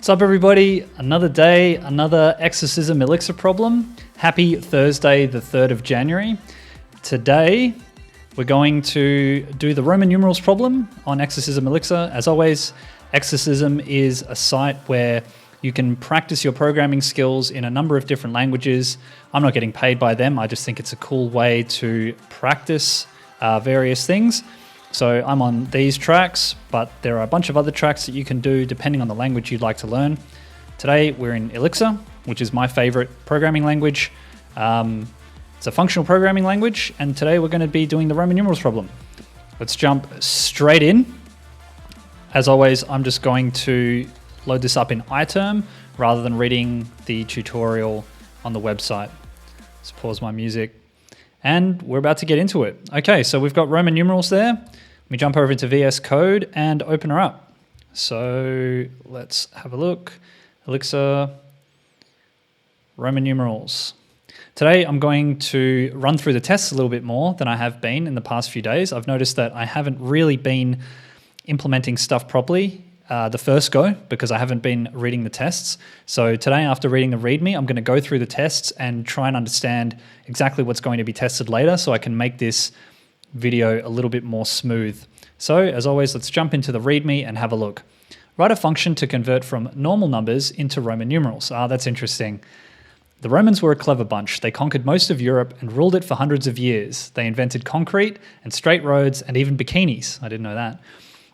What's up, everybody? Another day, another Exercism Elixir problem. Happy Thursday, the 3rd of January. Today, we're going to do the Roman numerals problem on Exercism Elixir. As always, Exercism is a site where you can practice your programming skills in a number of different languages. I'm not getting paid by them. I just think it's a cool way to practice various things. So I'm on these tracks, but there are a bunch of other tracks that you can do depending on the language you'd like to learn. Today we're in Elixir, which is my favorite programming language. It's a functional programming language, and today we're going to be doing the Roman numerals problem. Let's jump straight in. As always, I'm just going to load this up in iTerm rather than reading the tutorial on the website. Let's pause my music. And we're about to get into it. Okay, so we've got Roman numerals there. Let me jump over into VS Code and open her up. So let's have a look. Elixir, Roman numerals. Today I'm going to run through the tests a little bit more than I have been in the past few days. I've noticed that I haven't really been implementing stuff properly the first go because I haven't been reading the tests. So today, after reading the README, I'm going to go through the tests and try and understand exactly what's going to be tested later so I can make this video a little bit more smooth. So as always, let's jump into the README and have a look. Write a function to convert from normal numbers into Roman numerals. That's interesting. The Romans were a clever bunch. They conquered most of Europe and ruled it for hundreds of years. They invented concrete and straight roads and even bikinis. I didn't know that.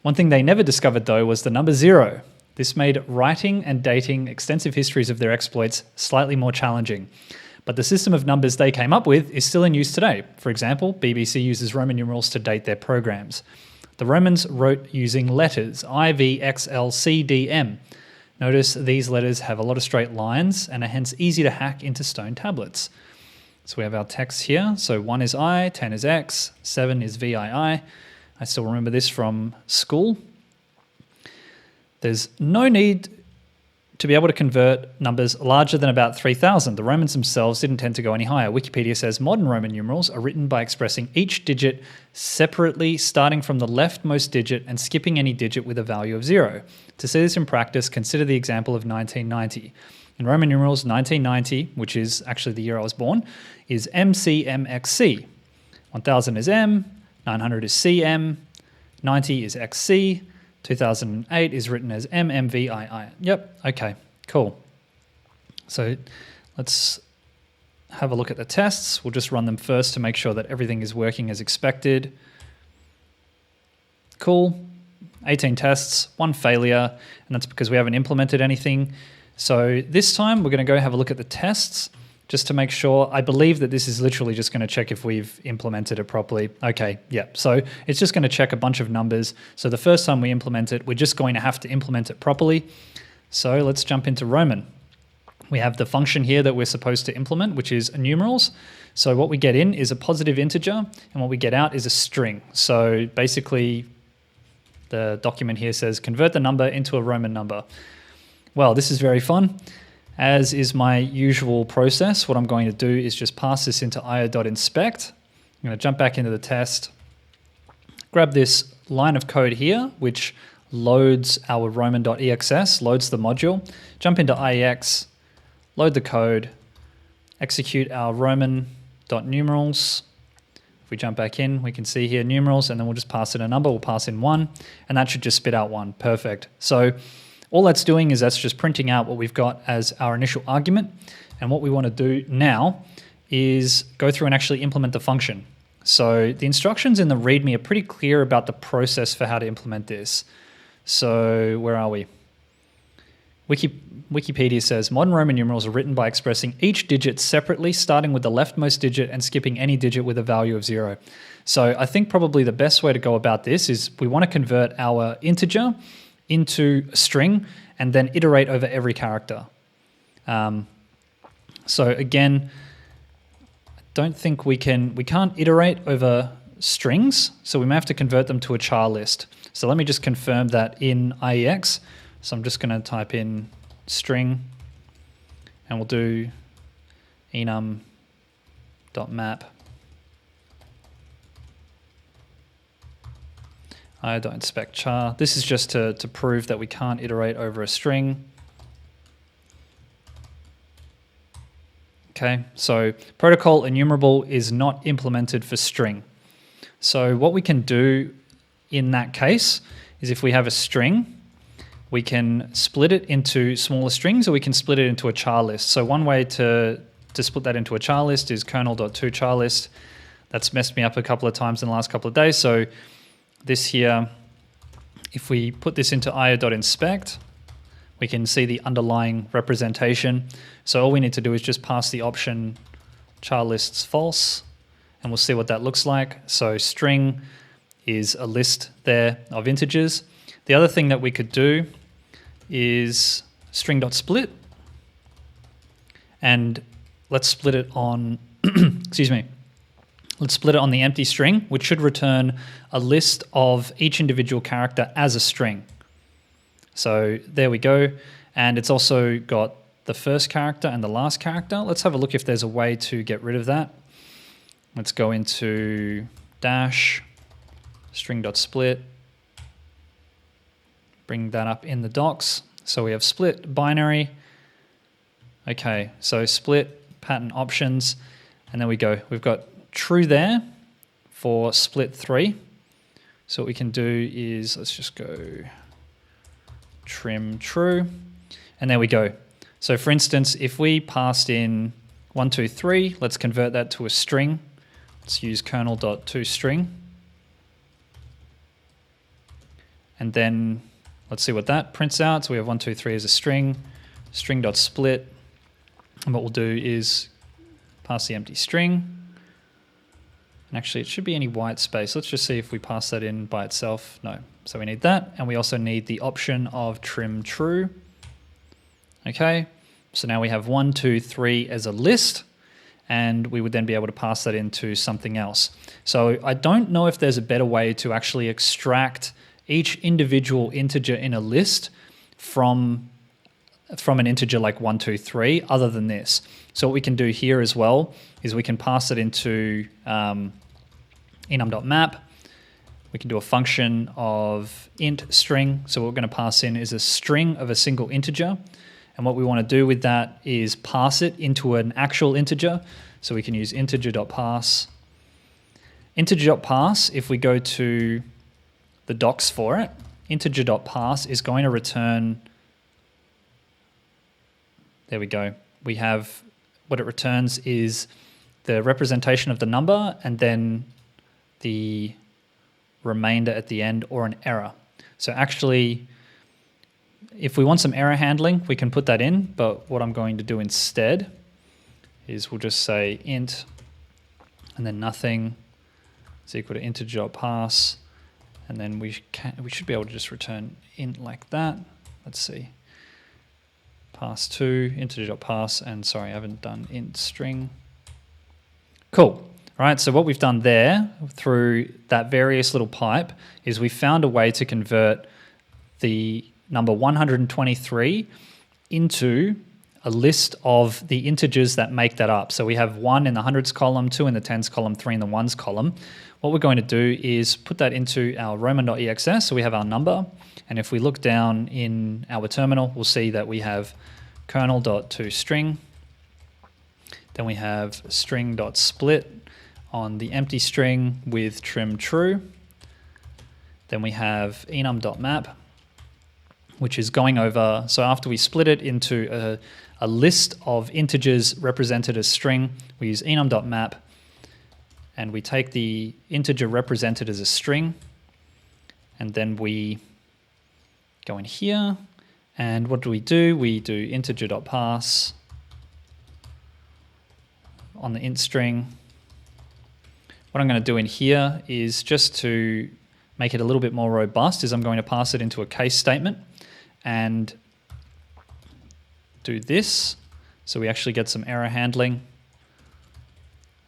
One thing they never discovered, though, was the number 0. This made writing and dating extensive histories of their exploits slightly more challenging. But the system of numbers they came up with is still in use today. For example, BBC uses Roman numerals to date their programs. The Romans wrote using letters, I, V, X, L, C, D, M. Notice these letters have a lot of straight lines and are hence easy to hack into stone tablets. So we have our text here. So 1 is I, 10 is X, 7 is VII. I still remember this from school. There's no need to be able to convert numbers larger than about 3,000. The Romans themselves didn't tend to go any higher. Wikipedia says modern Roman numerals are written by expressing each digit separately, starting from the leftmost digit and skipping any digit with a value of 0. To see this in practice, consider the example of 1990. In Roman numerals, 1990, which is actually the year I was born, is MCMXC. 1000 is M, 900 is CM, 90 is XC, 2008 is written as MMVII. Yep, okay, cool. So let's have a look at the tests. We'll just run them first to make sure that everything is working as expected. Cool, 18 tests, 1 failure, and that's because we haven't implemented anything. So this time we're going to go have a look at the tests just to make sure. I believe that this is literally just going to check if we've implemented it properly. Okay, yeah. So it's just going to check a bunch of numbers. So the first time we implement it, we're just going to have to implement it properly. So let's jump into Roman. We have the function here that we're supposed to implement, which is numerals. So what we get in is a positive integer, and what we get out is a string. So basically, the document here says, convert the number into a Roman number. Well, this is very fun. As is my usual process, what I'm going to do is just pass this into io.inspect. I'm going to jump back into the test, grab this line of code here, which loads our roman.exs, loads the module, jump into IEX, load the code, execute our roman.numerals. If we jump back in, we can see here numerals, and then we'll just pass in a number. We'll pass in 1, and that should just spit out 1. Perfect. So all that's doing is that's just printing out what we've got as our initial argument. And what we want to do now is go through and actually implement the function. So the instructions in the README are pretty clear about the process for how to implement this. So where are we? Wikipedia says modern Roman numerals are written by expressing each digit separately, starting with the leftmost digit and skipping any digit with a value of 0. So I think probably the best way to go about this is we want to convert our integer into a string and then iterate over every character. So again, I don't think we can't iterate over strings, so we may have to convert them to a char list. So let me just confirm that in IEX. So I'm just going to type in string, and we'll do enum.map I don't inspect char. This is just to prove that we can't iterate over a string. Okay, so protocol enumerable is not implemented for string. So what we can do in that case is if we have a string, we can split it into smaller strings or we can split it into a char list. So one way to split that into a char list is kernel.toChar list. That's messed me up a couple of times in the last couple of days. So this here, if we put this into io.inspect, we can see the underlying representation. So all we need to do is just pass the option char lists false, and we'll see what that looks like. So string is a list there of integers. The other thing that we could do is string.split, and let's split it on, excuse me, let's split it on the empty string, which should return a list of each individual character as a string. So there we go. And it's also got the first character and the last character. Let's have a look if there's a way to get rid of that. Let's go into dash string.split, bring that up in the docs. So we have split binary. Okay, so split pattern options, and there we go. We've got true there for split 3. So what we can do is, let's just go trim true, and there we go. So for instance, if we passed in 1, 2, 3, let's convert that to a string. Let's use kernel.toString. And then let's see what that prints out. So we have 1, 2, 3 as a string, string.split. And what we'll do is pass the empty string. And actually it should be any white space. Let's just see if we pass that in by itself. No. So we need that. And we also need the option of trim true. Okay. So now we have 1, 2, 3 as a list, and we would then be able to pass that into something else. So I don't know if there's a better way to actually extract each individual integer in a list from an integer like 1, 2, 3 other than this. So what we can do here as well is we can pass it into enum.map. We can do a function of int string. So what we're going to pass in is a string of a single integer. And what we want to do with that is pass it into an actual integer. So we can use integer.pass. Integer.pass, if we go to the docs for it, integer.pass is going to return, there we go. We have, what it returns is the representation of the number and then the remainder at the end, or an error. So actually, if we want some error handling, we can put that in, but what I'm going to do instead is we'll just say int and then nothing is equal to integer.pass, and then we should be able to just return int like that. Let's see. Pass2, integer.pass, and sorry, I haven't done int string. Cool. All right, so what we've done there through that various little pipe is we found a way to convert the number 123 into a list of the integers that make that up. So we have 1 in the hundreds column, 2 in the tens column, 3 in the ones column. What we're going to do is put that into our roman.exs, so we have our number. And if we look down in our terminal, we'll see that we have kernel.toString. Then we have string.split on the empty string with trim true. Then we have enum.map, which is going over, so after we split it into a list of integers represented as string, we use enum.map, and we take the integer represented as a string, and then we go in here, and what do? We do integer.pass on the int string. What I'm going to do in here is, just to make it a little bit more robust, is I'm going to pass it into a case statement and do this. So we actually get some error handling.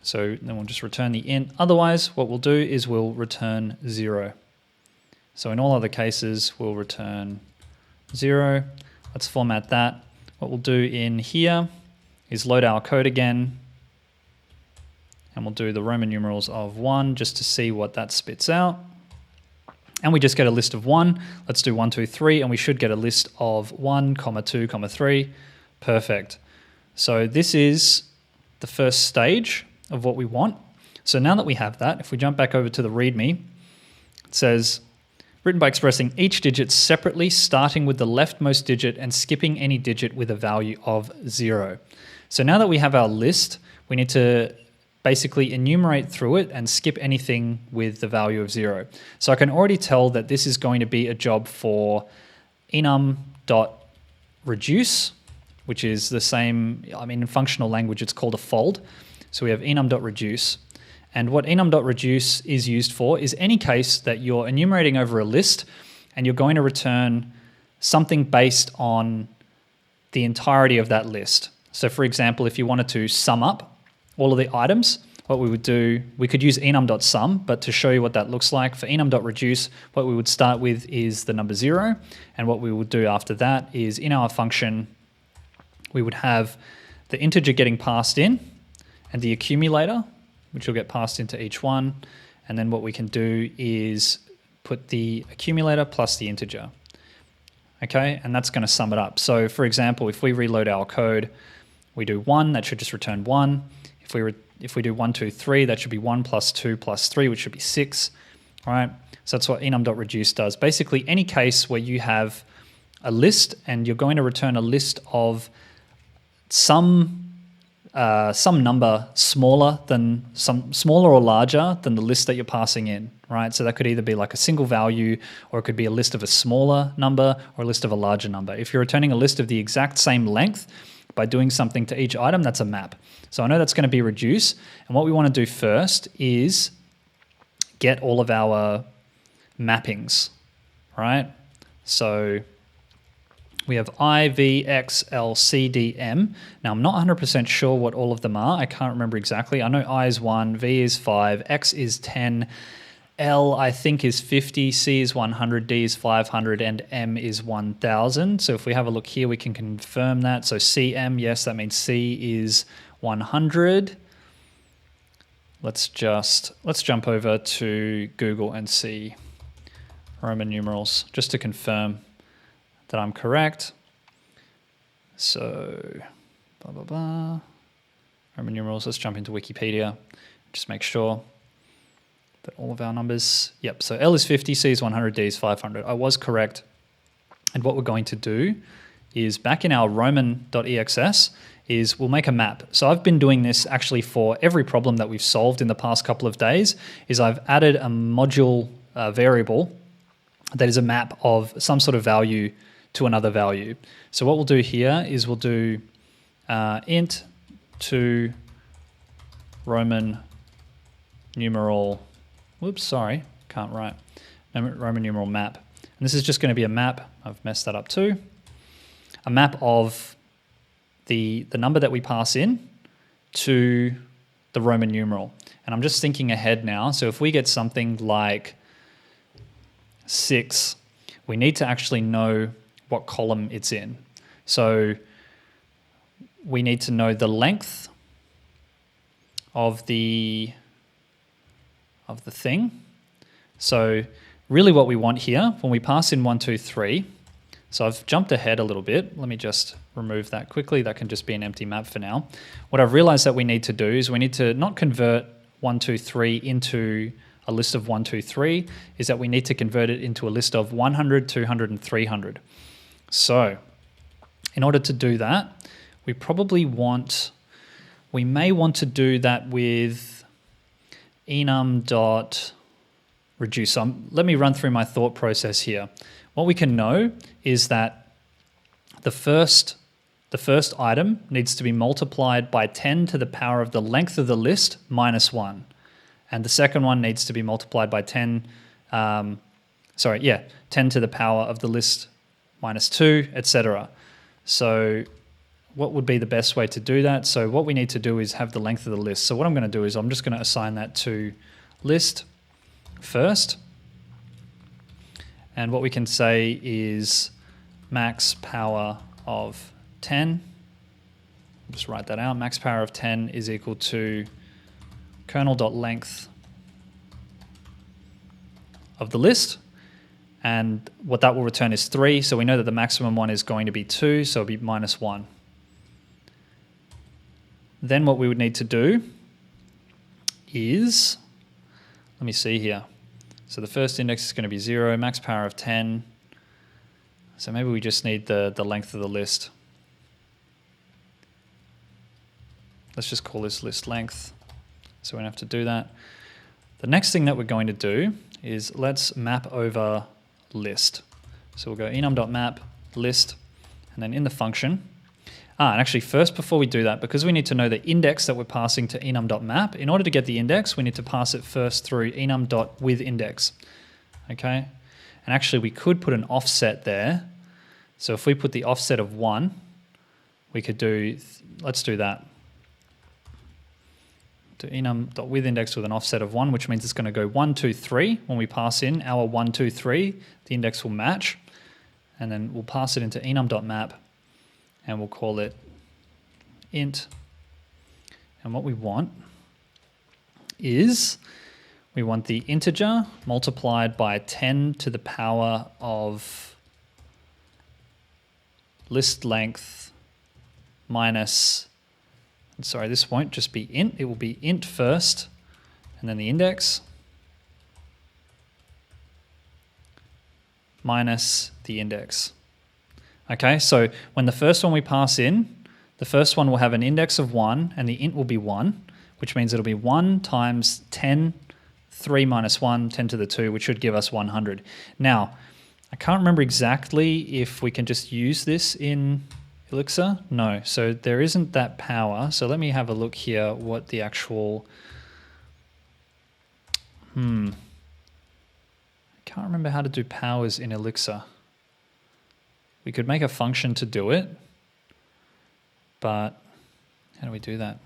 So then we'll just return the int. Otherwise, what we'll do is we'll return 0. So in all other cases, we'll return 0. Let's format that. What we'll do in here is load our code again, and we'll do the Roman numerals of 1 just to see what that spits out. And we just get a list of 1. Let's do 1, 2, 3, and we should get a list of 1, 2, 3. Perfect. So this is the first stage of what we want. So now that we have that, if we jump back over to the README, it says, written by expressing each digit separately, starting with the leftmost digit and skipping any digit with a value of 0. So now that we have our list, we need to basically enumerate through it and skip anything with the value of 0. So I can already tell that this is going to be a job for enum.reduce, which is the same, in functional language it's called a fold. So we have enum.reduce. And what enum.reduce is used for is any case that you're enumerating over a list and you're going to return something based on the entirety of that list. So for example, if you wanted to sum up all of the items, what we would do, we could use enum.sum, but to show you what that looks like, for enum.reduce, what we would start with is the number 0. And what we would do after that is in our function, we would have the integer getting passed in and the accumulator, which will get passed into each one. And then what we can do is put the accumulator plus the integer. Okay, and that's going to sum it up. So for example, if we reload our code, we do 1, that should just return 1. If we do 1, 2, 3, that should be 1 plus 2 plus 3, which should be 6. All right, so that's what enum.reduce does. Basically, any case where you have a list and you're going to return a list of some number smaller or larger than the list that you're passing in, right? So that could either be like a single value, or it could be a list of a smaller number or a list of a larger number. If you're returning a list of the exact same length by doing something to each item, that's a map. So I know that's going to be reduce. And what we want to do first is get all of our mappings, right? So we have I, V, X, L, C, D, M. Now, I'm not 100% sure what all of them are. I can't remember exactly. I know I is 1, V is 5, X is 10, L I think is 50, C is 100, D is 500, and M is 1000. So if we have a look here, we can confirm that. So CM, yes, that means C is 100. Let's jump over to Google and see Roman numerals just to confirm that I'm correct. So, blah, blah, blah. Roman numerals, let's jump into Wikipedia. Just make sure that all of our numbers, yep. So L is 50, C is 100, D is 500. I was correct. And what we're going to do is back in our roman.exs is we'll make a map. So I've been doing this actually for every problem that we've solved in the past couple of days, is I've added a module variable that is a map of some sort of value to another value. So what we'll do here is we'll do int to Roman numeral, can't write, Roman numeral map. And this is just going to be a map, I've messed that up too, a map of the number that we pass in to the Roman numeral. And I'm just thinking ahead now, so if we get something like 6, we need to actually know what column it's in. So we need to know the length of the thing. So really what we want here, when we pass in 1, 2, 3, so I've jumped ahead a little bit. Let me just remove that quickly. That can just be an empty map for now. What I've realized that we need to do is we need to not convert 1, 2, 3 into a list of 1, 2, 3, is that we need to convert it into a list of 100, 200, and 300. So in order to do that, we may want to do that with enum.reduce. So let me run through my thought process here. What we can know is that the first item needs to be multiplied by 10 to the power of the length of the list minus 1. And the second one needs to be multiplied by 10 to the power of the list minus 2, etc. So what would be the best way to do that? So what we need to do is have the length of the list. So what I'm going to do is I'm just going to assign that to list first. And what we can say is max power of 10. Just write that out. Max power of 10 is equal to kernel.length of the list. And what that will return is 3. So we know that the maximum one is going to be 2, so it'll be minus 1. then what we would need to do is, let me see here. So the first index is going to be 0, max power of 10. So maybe we just need the length of the list. Let's just call this list length. So we don't have to do that. The next thing that we're going to do is let's map over list. So we'll go enum.map list, and then in the function. And actually first, before we do that, because we need to know the index that we're passing to enum.map, in order to get the index, we need to pass it first through enum.withIndex. Okay? And actually we could put an offset there. So if we put the offset of 1, we could do, let's do that. To enum.withIndex with an offset of 1, which means it's going to go 1, 2, 3. When we pass in our 1, 2, 3, the index will match. And then we'll pass it into enum.map. And we'll call it int. And what we want is we want the integer multiplied by 10 to the power of list length minus, sorry, this won't just be int, it will be int first and then the index minus the index. Okay, so when the first one we pass in, the first one will have an index of 1 and the int will be 1, which means it'll be 1 times 10, 3 minus 1, 10 to the 2, which should give us 100. Now, I can't remember exactly if we can just use this in Elixir. No, so there isn't that power. So let me have a look here what the actual... I can't remember how to do powers in Elixir. We could make a function to do it, but how do we do that?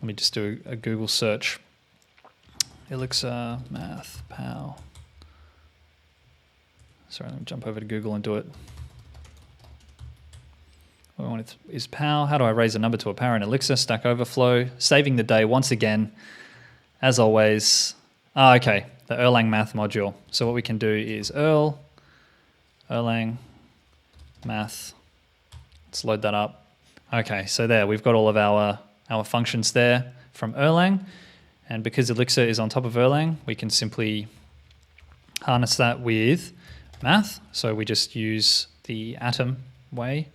Let me just do a Google search. Elixir math pow. Sorry, let me jump over to Google and do it. What we want is pow. How do I raise a number to a power in Elixir? Stack Overflow. Saving the day once again, as always. Okay, the Erlang math module. So what we can do is Erlang math. Let's load that up. Okay, so there, we've got all of our functions there from Erlang. And because Elixir is on top of Erlang, we can simply harness that with math. So we just use the atom way.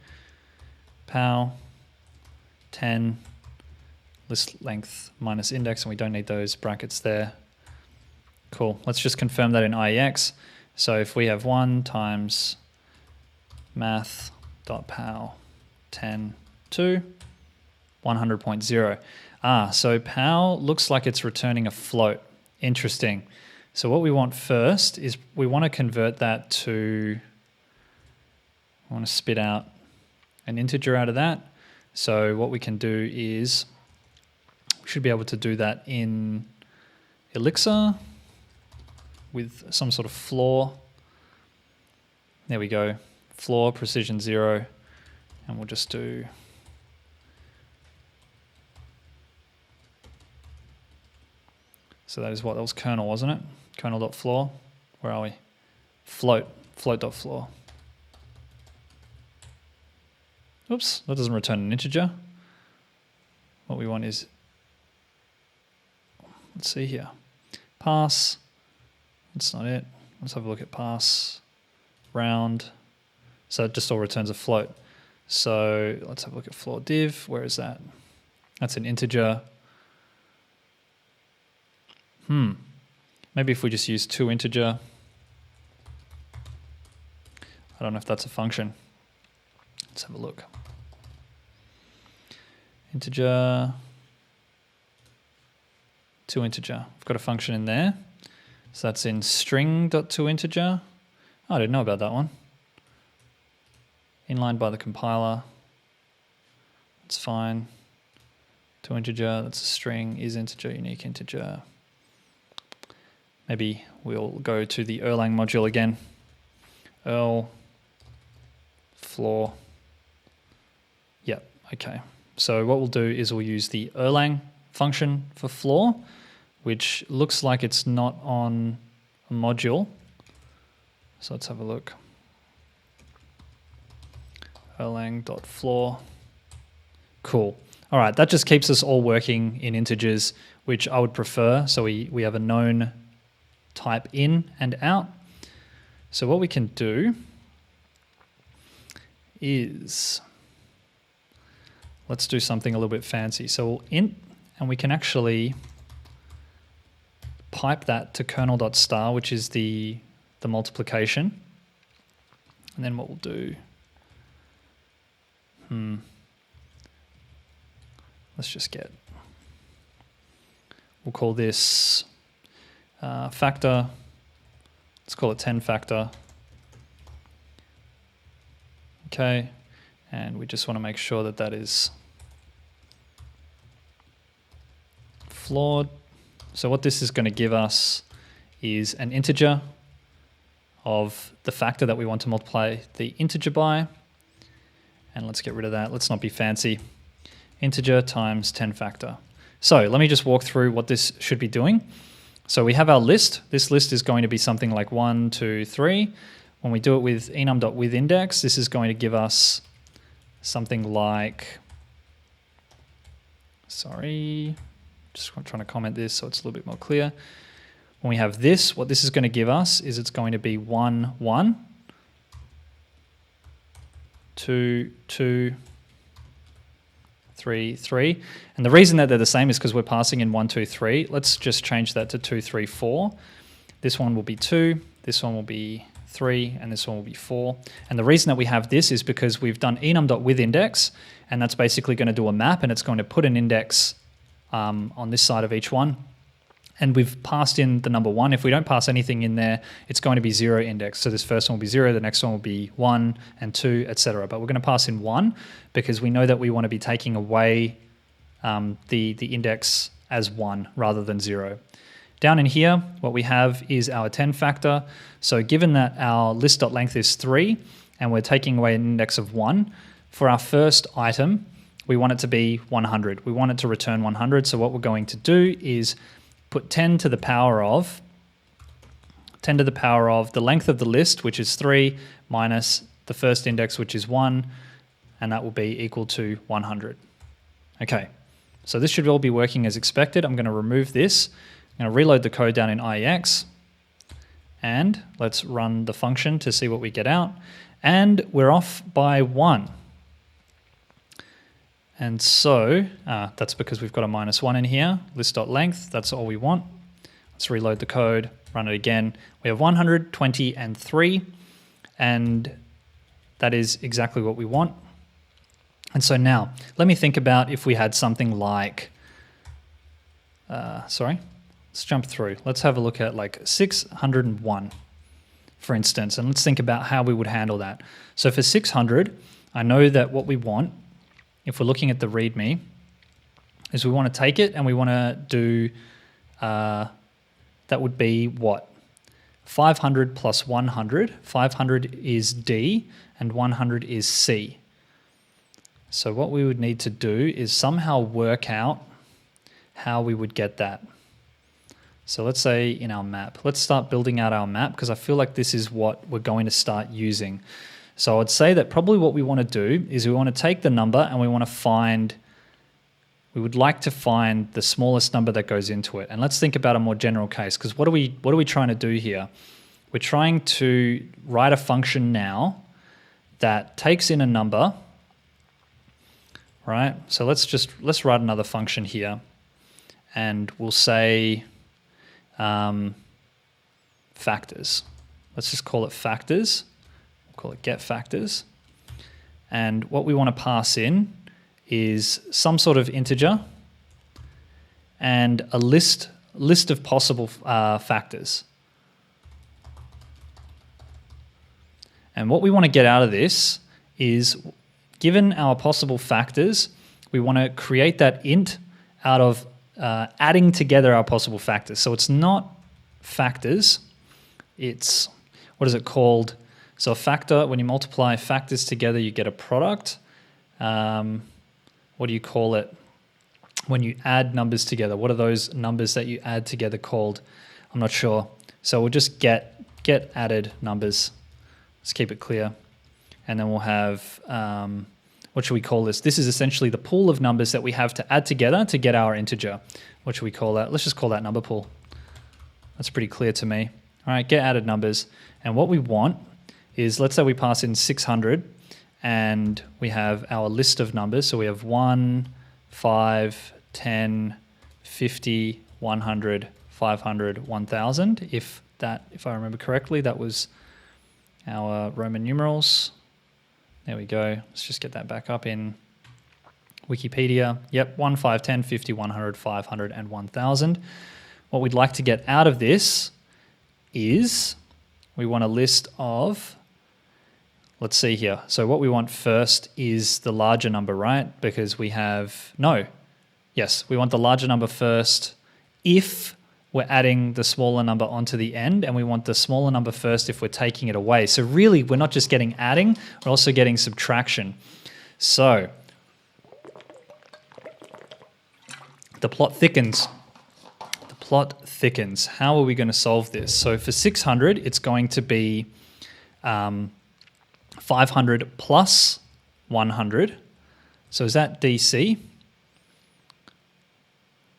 Pow, 10, list length minus index, and we don't need those brackets there. Cool, let's just confirm that in IEX. So if we have 1 times math.pow 10 to 100.0. So pow looks like it's returning a float. Interesting. So what we want first is we want to convert that to, I want to spit out an integer out of that. So what we can do is, we should be able to do that in Elixir with some sort of floor. There we go. Floor, precision 0. And we'll just do so that is what? That was kernel, wasn't it? Kernel.floor. Where are we? Float.floor. Oops, that doesn't return an integer. What we want is, let's see here. Pass. That's not it. Let's have a look at pass. Round. So it just all returns a float. So let's have a look at floor div. Where is that? That's an integer. Maybe if we just use toInteger. I don't know if that's a function. Let's have a look. Integer. toInteger. I've got a function in there. So that's in string.toInteger. Oh, I didn't know about that one. Inlined by the compiler. That's fine. toInteger, that's a string, is integer, unique integer. Maybe we'll go to the Erlang module again. Erl floor. Yep, okay. So what we'll do is we'll use the Erlang function for floor, which looks like it's not on a module. So let's have a look. Erlang.floor. Cool. All right, that just keeps us all working in integers, which I would prefer. So we have a known type in and out. So what we can do is, let's do something a little bit fancy. So we'll int, and we can actually pipe that to kernel.star, which is the multiplication. And then what we'll do, let's just get, we'll call this factor, let's call it 10 factor. Okay, and we just want to make sure that that is flawed. So what this is going to give us is an integer of the factor that we want to multiply the integer by. And let's get rid of that. Let's not be fancy. Integer times 10 factor. So let me just walk through what this should be doing. So we have our list. This list is going to be something like 1, 2, 3. When we do it with enum.withIndex, this is going to give us something like, sorry, just trying to comment this so it's a little bit more clear. When we have this, what this is going to give us is it's going to be 1, 1, 2, 2, 3, 3. And the reason that they're the same is because we're passing in 1, 2, 3. Let's just change that to 2, 3, 4. This one will be 2, this one will be 3, and this one will be 4. And the reason that we have this is because we've done enum.withIndex, and that's basically going to do a map, and it's going to put an index on this side of each one. And we've passed in the number 1. If we don't pass anything in there, it's going to be 0 index. So this first one will be 0, the next one will be 1 and 2, etc. But we're going to pass in 1 because we know that we want to be taking away the index as 1 rather than 0. Down in here, what we have is our 10 factor. So given that our list.length is 3 and we're taking away an index of 1, for our first item, we want it to be 100. We want it to return 100. So what we're going to do is put 10 to the power of the length of the list, which is 3, minus the first index, which is 1, and that will be equal to 100. Okay, so this should all be working as expected. I'm going to remove this. I'm going to reload the code down in IEX, and let's run the function to see what we get out. And we're off by 1. And so that's because we've got a -1 in here, list.length, that's all we want. Let's reload the code, run it again. We have 100, 20, and 3, and that is exactly what we want. And so now, let me think about if we had something like, let's jump through. Let's have a look at like 601, for instance, and let's think about how we would handle that. So for 600, I know that what we want, if we're looking at the README, is we want to take it and we want to do, that would be what? 500 plus 100. 500 is D and 100 is C. So what we would need to do is somehow work out how we would get that. So let's say in our map, let's start building out our map because I feel like this is what we're going to start using. So I would say that probably what we want to do is we want to take the number and we want to find, we would like to find the smallest number that goes into it. And let's think about a more general case, because what are we trying to do here? We're trying to write a function now that takes in a number, right? So let's write another function here, and we'll say factors. Let's just call it factors. Call it get factors, and what we want to pass in is some sort of integer and a list of possible factors. And what we want to get out of this is, given our possible factors, we want to create that int out of adding together our possible factors. So it's not factors, it's, what is it called? So a factor, when you multiply factors together, you get a product. What do you call it? When you add numbers together, what are those numbers that you add together called? I'm not sure. So we'll just get added numbers. Let's keep it clear. And then we'll have what should we call this? This is essentially the pool of numbers that we have to add together to get our integer. What should we call that? Let's just call that number pool. That's pretty clear to me. All right, get added numbers. And what we want is, let's say we pass in 600 and we have our list of numbers. So we have 1, 5, 10, 50, 100, 500, 1000. If I remember correctly, that was our Roman numerals. There we go. Let's just get that back up in Wikipedia. Yep, 1, 5, 10, 50, 100, 500, and 1000. What we'd like to get out of this is we want a list of, let's see here. So what we want first is the larger number, right? Because we have, yes, we want the larger number first if we're adding the smaller number onto the end, and we want the smaller number first if we're taking it away. So really, we're not just getting adding, we're also getting subtraction. So the plot thickens. The plot thickens. How are we going to solve this? So for 600, it's going to be 500 plus 100. So is that DC?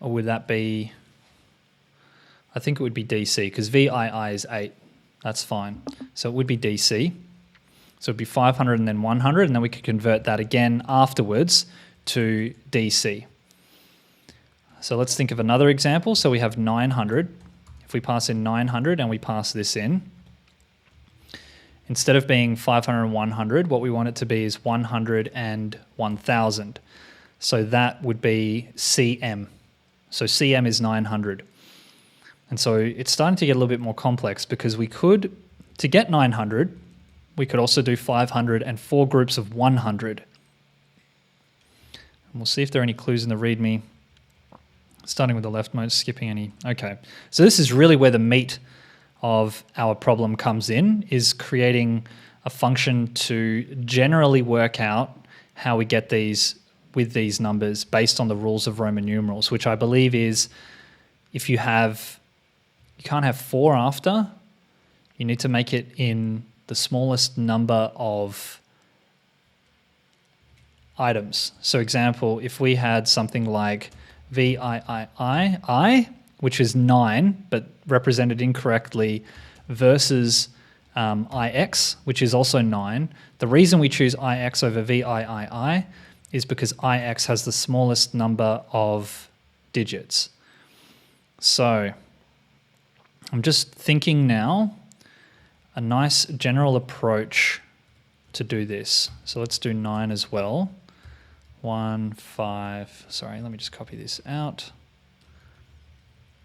Or would that be, I think it would be DC, because VII is 8. That's fine. So it would be DC. So it'd be 500 and then 100, and then we could convert that again afterwards to DC. So let's think of another example. So we have 900. If we pass in 900 and we pass this in, instead of being 500 and 100, what we want it to be is 100 and 1000. So that would be CM. So CM is 900. And so it's starting to get a little bit more complex, because we could, to get 900, we could also do 500 and 4 groups of 100. And we'll see if there are any clues in the README. Starting with the leftmost, skipping any. Okay, so this is really where the meat of our problem comes in, is creating a function to generally work out how we get these with these numbers based on the rules of Roman numerals, which I believe is, if you can't have 4 after, you need to make it in the smallest number of items. So example, if we had something like VIII, which is 9, but represented incorrectly, versus IX, which is also 9. The reason we choose IX over VIII is because IX has the smallest number of digits. So I'm just thinking now a nice general approach to do this. So let's do 9 as well. 1, 5, sorry, let me just copy this out.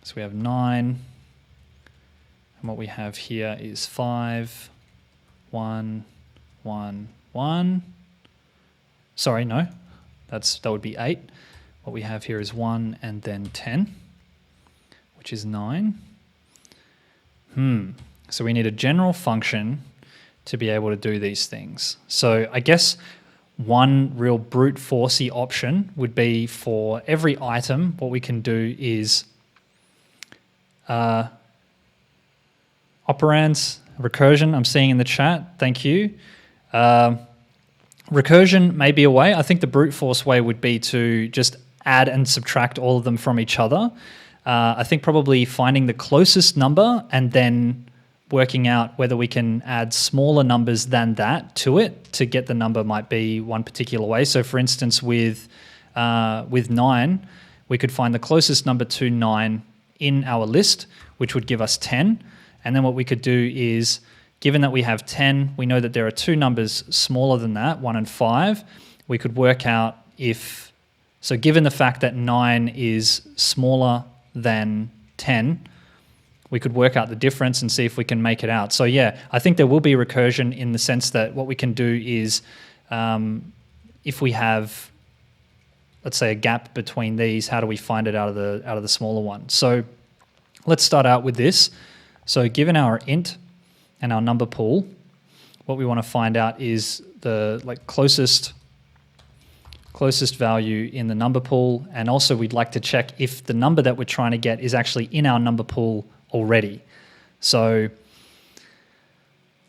So we have 9, and what we have here is 5, 1, 1, 1. Sorry, no, that would be 8. What we have here is 1 and then 10, which is 9. So we need a general function to be able to do these things. So I guess one real brute forcey option would be, for every item, what we can do is operands, recursion, I'm seeing in the chat, thank you. Recursion may be a way. I think the brute force way would be to just add and subtract all of them from each other. I think probably finding the closest number and then working out whether we can add smaller numbers than that to it to get the number might be one particular way. So for instance, with 9, we could find the closest number to 9 in our list, which would give us 10. And then what we could do is, given that we have 10, we know that there are 2 numbers smaller than that, 1 and 5. We could work out so given the fact that 9 is smaller than 10, we could work out the difference and see if we can make it out. So yeah, I think there will be recursion in the sense that what we can do is, if we have, let's say, a gap between these, how do we find it out of the smaller one? So let's start out with this. So given our int and our number pool, what we want to find out is the closest value in the number pool, and also we'd like to check if the number that we're trying to get is actually in our number pool already. So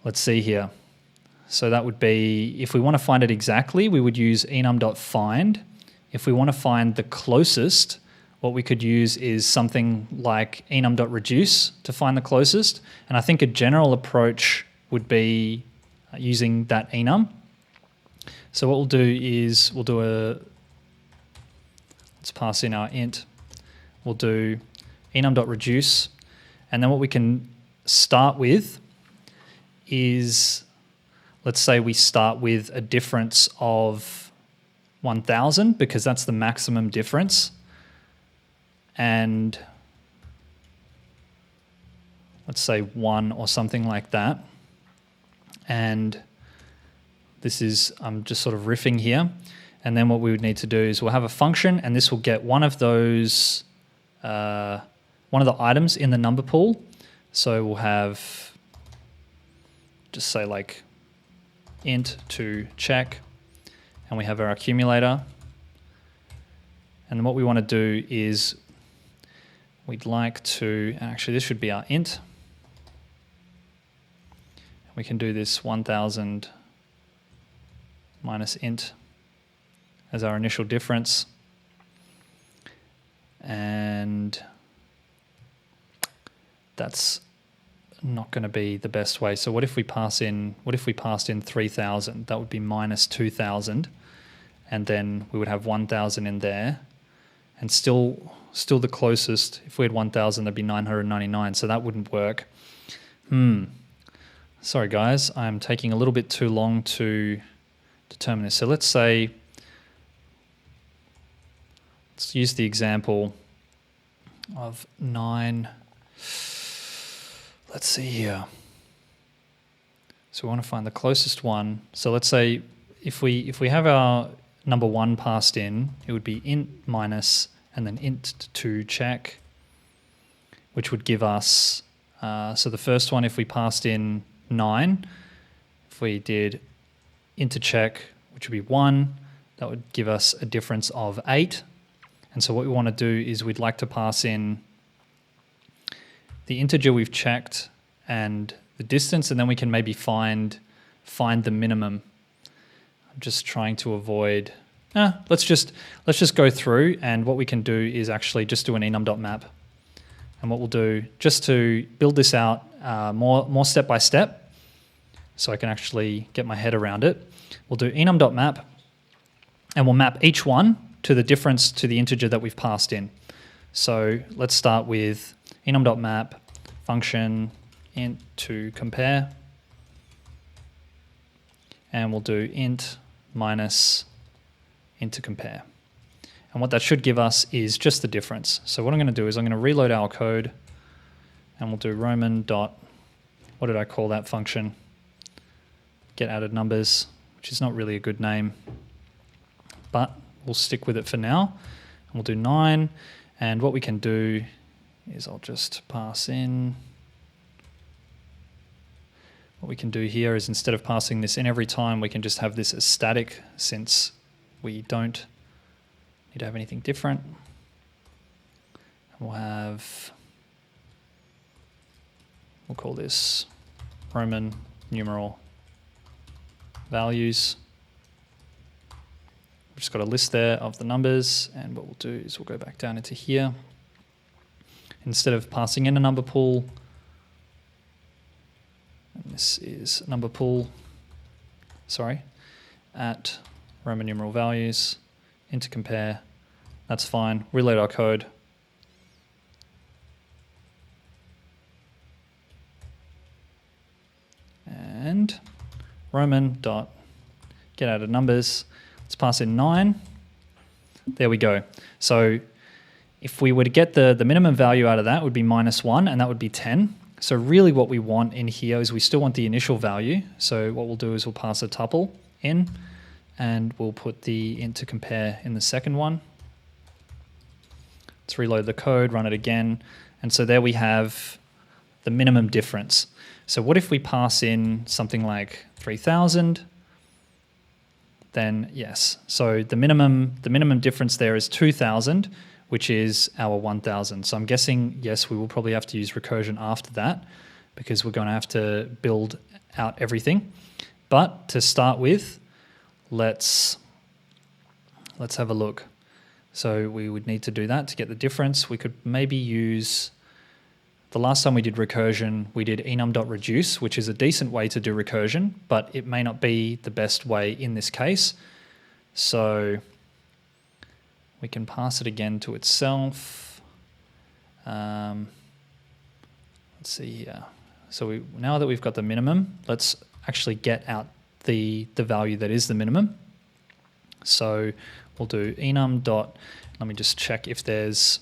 let's see here. So that would be, if we want to find it exactly, we would use enum.find. If we want to find the closest, what we could use is something like enum.reduce to find the closest. And I think a general approach would be using that enum. So what we'll do is let's pass in our int. We'll do enum.reduce. And then what we can start with is, let's say we start with a difference of 1000 because that's the maximum difference. And let's say 1 or something like that. And this is, I'm just sort of riffing here. And then what we would need to do is we'll have a function, and this will get one of those, one of the items in the number pool. So we'll have, just say like int to check, and we have our accumulator. And then what we want to do is we'd like to, actually this should be our int. We can do this 1000 minus int as our initial difference. And that's not going to be the best way. So what if we passed in 3000? That would be minus 2000. And then we would have 1000 in there. And still the closest, if we had 1000, that'd be 999. So that wouldn't work. Sorry guys, I'm taking a little bit too long to determine this. So let's use the example of 9. Let's see here. So we want to find the closest one. So let's say if we have our number 1 passed in, it would be int minus and then int to check, which would give us, so the first one, if we passed in 9, if we did int to check, which would be 1, that would give us a difference of 8. And so what we want to do is we'd like to pass in the integer we've checked and the distance, and then we can maybe find the minimum. I'm just trying to avoid, let's just go through, and what we can do is actually just do an enum.map. And what we'll do, just to build this out more step by step, so I can actually get my head around it, we'll do enum.map, and we'll map each one to the difference to the integer that we've passed in. So let's start with enum.map function int to compare, and we'll do int minus int to compare. And what that should give us is just the difference. So what I'm going to do is I'm going to reload our code, and we'll do Roman dot, what did I call that function? Get added numbers, which is not really a good name, but we'll stick with it for now. And we'll do 9, and what we can do is I'll just pass in. What we can do here is, instead of passing this in every time, we can just have this as static, since we don't need to have anything different. We'll call this Roman numeral values. We've just got a list there of the numbers, and what we'll do is we'll go back down into here. Instead of passing in a number pool, and this is number pool, at Roman numeral values, into compare, that's fine. Reload our code. And Roman dot get added numbers. Let's pass in 9. There we go. So if we were to get the minimum value out of that, it would be -1, and that would be 10. So really what we want in here is we still want the initial value. So what we'll do is we'll pass a tuple in, and we'll put the int to compare in the second one. Let's reload the code, run it again. And so there we have the minimum difference. So what if we pass in something like 3000? Then yes. So the minimum difference there is 2000, which is our 1000. So I'm guessing, yes, we will probably have to use recursion after that, because we're going to have to build out everything. But to start with, let's have a look. So we would need to do that to get the difference. We could maybe use, the last time we did recursion, we did enum.reduce, which is a decent way to do recursion, but it may not be the best way in this case. So we can pass it again to itself. Let's see here. So now that we've got the minimum, let's actually get out the value that is the minimum. So we'll do enum dot, let me just check if there's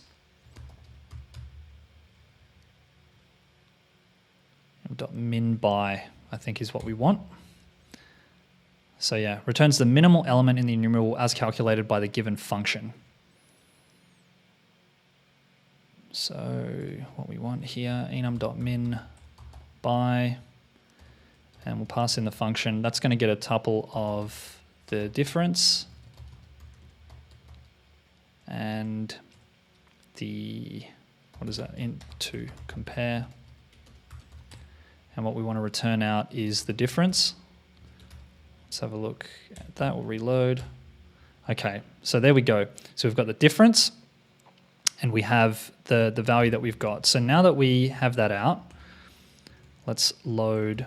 dot min by, I think is what we want. So yeah, returns the minimal element in the enumerable as calculated by the given function. So what we want here, enum.min by, and we'll pass in the function. That's going to get a tuple of the difference and the, what is that, int to compare. And what we want to return out is the difference. Let's have a look at that. We'll reload. Okay, so there we go. So we've got the difference and we have the value that we've got. So now that we have that out, let's load,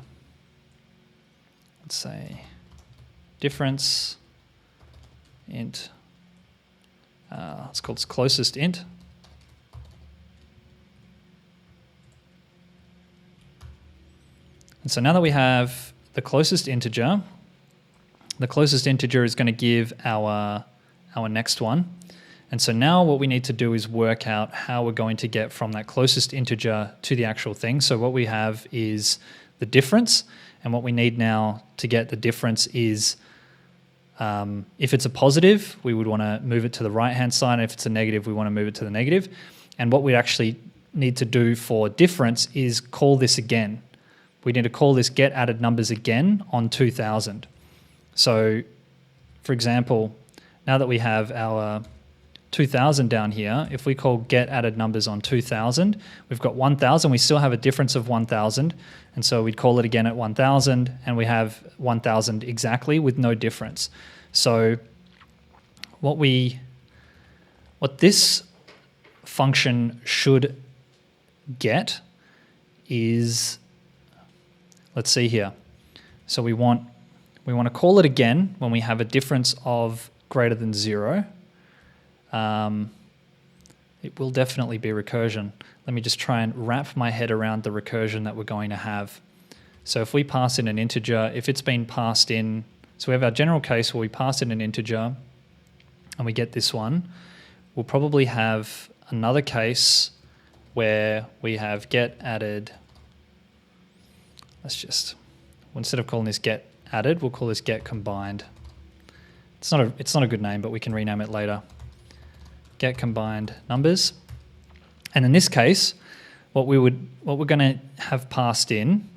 let's say difference int, it's called closest int. And so now that we have the closest integer is going to give our next one. And so now what we need to do is work out how we're going to get from that closest integer to the actual thing. So what we have is the difference, and what we need now to get the difference is, if it's a positive, we would want to move it to the right-hand side, and if it's a negative, we want to move it to the negative. And what we actually need to do for difference is call this again. We need to call this get added numbers again on 2000. So, for example, now that we have our 2000 down here, if we call get added numbers on 2000, we've got 1000, we still have a difference of 1000, and so we'd call it again at 1000, and we have 1000 exactly with no difference. So what this function should get is, let's see here. So we want to call it again when we have a difference of greater than 0. It will definitely be recursion. Let me just try and wrap my head around the recursion that we're going to have. So if we pass in an integer, if it's been passed in, so we have our general case where we pass in an integer and we get this one, we'll probably have another case where we have get added. Let's just, instead of calling this get added, we'll call this get combined. It's not a good name, but we can rename it later. Get combined numbers. And in this case, what we're going to have passed in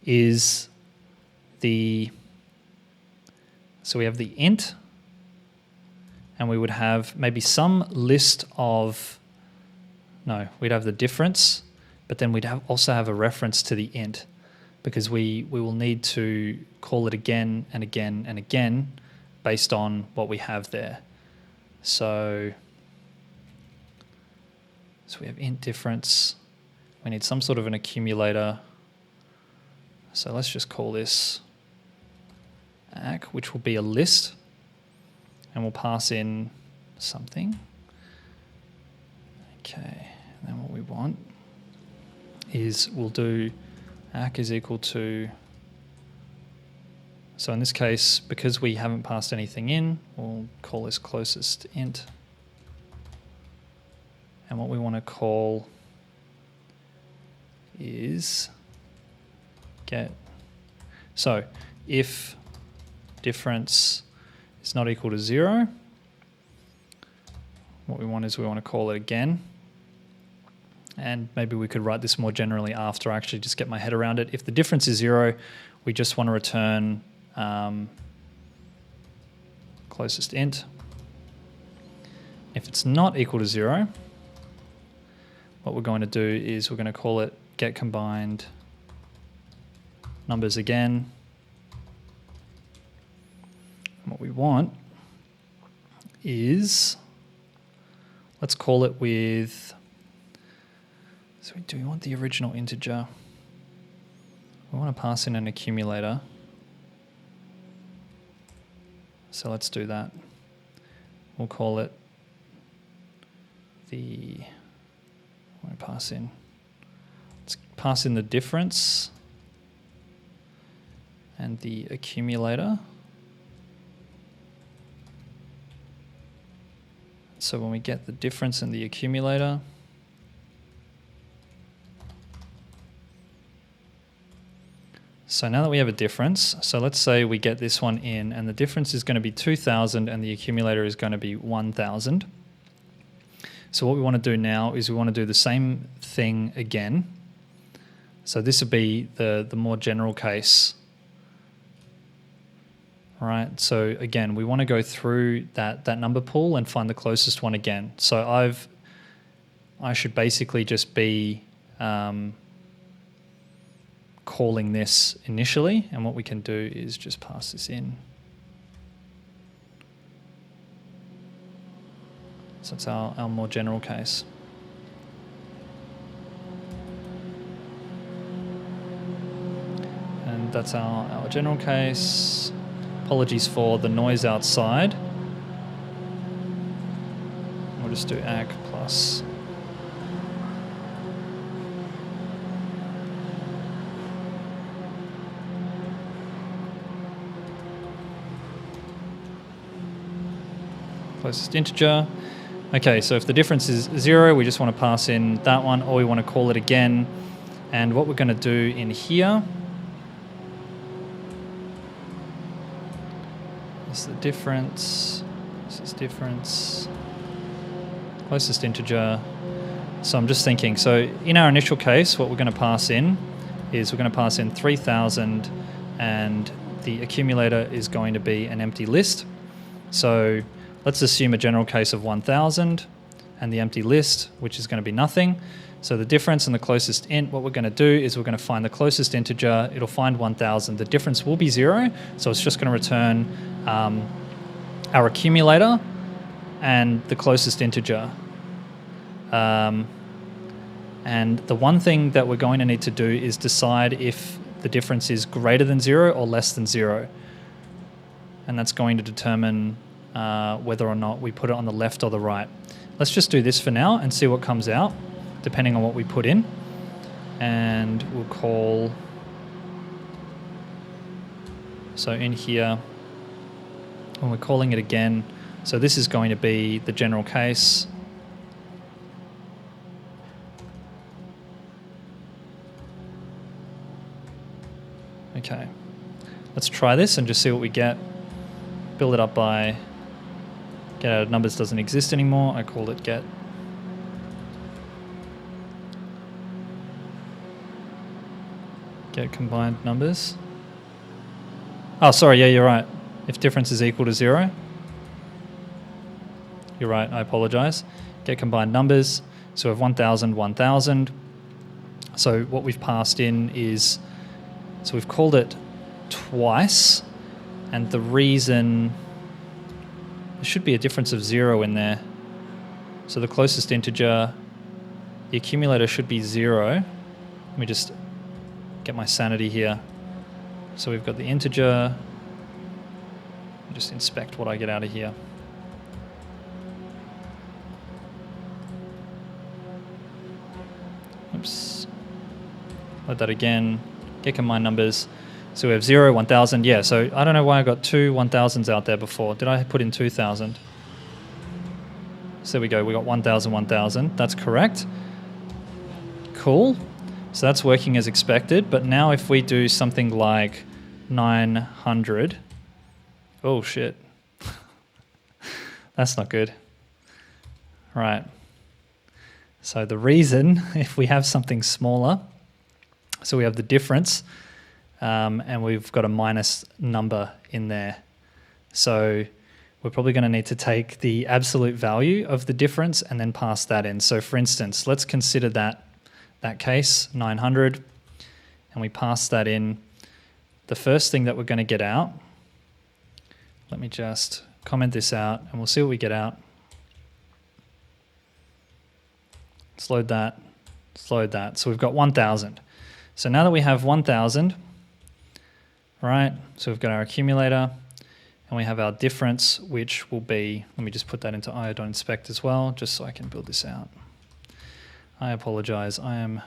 is so we have the int, and we would have maybe some list of, we'd have the difference, but then we'd also have a reference to the int, because we will need to call it again and again and again based on what we have there. So we have int difference. We need some sort of an accumulator. So let's just call this acc, which will be a list, and we'll pass in something. Okay, and then what we want is we'll do acc is equal to, so in this case, because we haven't passed anything in, we'll call this closest int. And what we want to call is get. So if difference is not equal to 0, what we want is we want to call it again. And maybe we could write this more generally after I actually just get my head around it. If the difference is 0, we just want to return closest int. If it's not equal to 0, what we're going to do is we're going to call it get combined numbers again. what we want is, let's call it with, so do we want the original integer? We want to pass in an accumulator. So let's do that. We'll call it the, let's pass in the difference and the accumulator. So when we get the difference in the accumulator, so now that we have a difference, so let's say we get this one in and the difference is going to be 2,000 and the accumulator is going to be 1,000. So what we want to do now is we want to do the same thing again. So this would be the more general case. All right, so again, we want to go through that number pool and find the closest one again. So I should basically just be calling this initially, and what we can do is just pass this in. So it's our more general case. And that's our general case. Apologies for the noise outside. We'll just do ag plus. Closest integer. Okay, so if the difference is 0, we just want to pass in that one, or we want to call it again. And what we're going to do in here is the difference. This is difference. Closest integer. So I'm just thinking, so in our initial case, what we're going to pass in is we're going to pass in 3,000 and the accumulator is going to be an empty list. So let's assume a general case of 1,000 and the empty list, which is going to be nothing. So the difference and the closest int, what we're going to do is we're going to find the closest integer. It'll find 1,000. The difference will be 0, so it's just going to return our accumulator and the closest integer. And the one thing that we're going to need to do is decide if the difference is greater than 0 or less than 0. And that's going to determine whether or not we put it on the left or the right. Let's just do this for now and see what comes out, depending on what we put in. And we'll call, so in here, when we're calling it again, so this is going to be the general case. Okay, let's try this and just see what we get. Build it up by get out of numbers doesn't exist anymore. I call it get. Get combined numbers. Oh, sorry, yeah, you're right. If difference is equal to 0. You're right, I apologize. Get combined numbers. So we have 1,000, 1,000. So what we've passed in is, so we've called it twice. And the reason, there should be a difference of 0 in there. So the closest integer, the accumulator should be 0. Let me just get my sanity here. So we've got the integer. Just inspect what I get out of here. Oops. Load that again. Get combined numbers. So we have 0, 1,000. Yeah, so I don't know why I got two 1,000s out there before. Did I put in 2,000? So there we go. We got 1,000, 1,000. That's correct. Cool. So that's working as expected. But now if we do something like 900, oh shit. That's not good. Right. So the reason, if we have something smaller, so we have the difference, and we've got a minus number in there. So we're probably going to need to take the absolute value of the difference and then pass that in. So for instance, let's consider that case, 900, and we pass that in. The first thing that we're going to get out, let me just comment this out and we'll see what we get out. Let's load that. Let's load that. So we've got 1,000. So now that we have 1,000, right, so we've got our accumulator and we have our difference, which will be, let me just put that into io.inspect as well, just so I can build this out. I apologize. I am